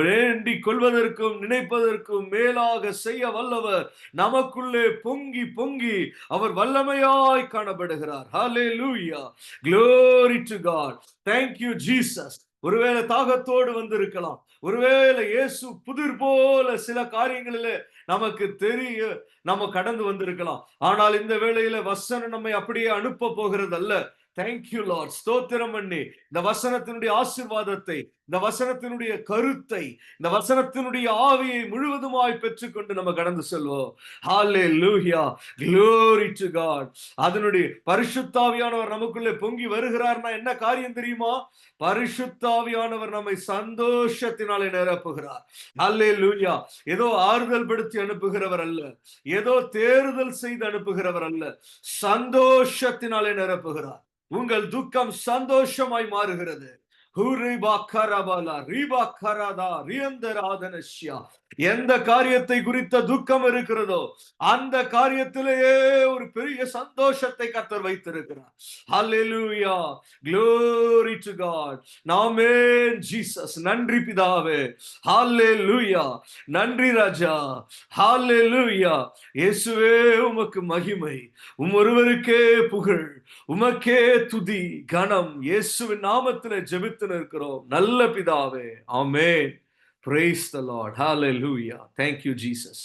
வேண்டிக் கொள்வதற்கும் நினைப்பதற்கும் மேலாக செய்ய வல்லவர் நமக்குள்ளே பொங்கி பொங்கி அவர் வல்லமையாய் காணப்படுகிறார். ஹல்லேலூயா. Glory to God. Thank you Jesus. ஒருவேளை தாகத்தோடு வந்திருக்கலாம். ஒருவேளை இயேசு புதிர் போல சில காரியங்களிலே நமக்கு நம்ம கடந்து வந்திருக்கலாம். ஆனால் இந்த வேளையில வசனம் நம்மை அப்படியே அனுப்ப போகிறது அல்ல. Thank you Lord. ஸ்தோத்திரம் பண்ணி இந்த வசனத்தினுடைய ஆசீர்வாதத்தை, இந்த வசனத்தினுடைய கருத்தை, இந்த வசனத்தினுடைய ஆவியை முழுவதுமாய் பெற்றுக்கொண்டு நம்ம கடந்து செல்வோம். ஹல்லேலூயா. Glory to God. அதனுடைய பரிசுத்த ஆவியானவர் நமக்குள்ளே பொங்கி வருகிறார்னா என்ன காரியம் தெரியுமா? பரிசுத்த ஆவியானவர் நம்மை சந்தோஷத்தினாலே நிரப்புகிறார். ஹல்லேலூயா. ஏதோ ஆறுதல் படுத்தி அனுப்புகிறவர் அல்ல, ஏதோ தேறுதல் செய்து அனுப்புகிறவர் அல்ல, சந்தோஷத்தினாலே நிரப்புகிறார். உங்கள் துக்கம் சந்தோஷமாய் மாறுகிறது. எந்த காரியத்தை குறித்த துக்கம் இருக்கிறதோ அந்த காரியத்திலேயே ஒரு பெரிய சந்தோஷத்தை கர்த்தர் வைத்திருக்கிறார். ஹல்லேலூயா. Glory to God. Amen Jesus. நன்றி பிதாவே. ஹல்லேலூயா. நன்றி ராஜா. ஹல்லேலூயா. இயேசுவே உமக்கு மகிமை, ஒருவருக்கே புகழ், உமக்கே துதி கனம். இயேசுவின் நாமத்திலே ஜெபித்து இருக்கிறோம் நல்ல பிதாவே. ஆமென். Praise the Lord. Hallelujah. Thank you Jesus.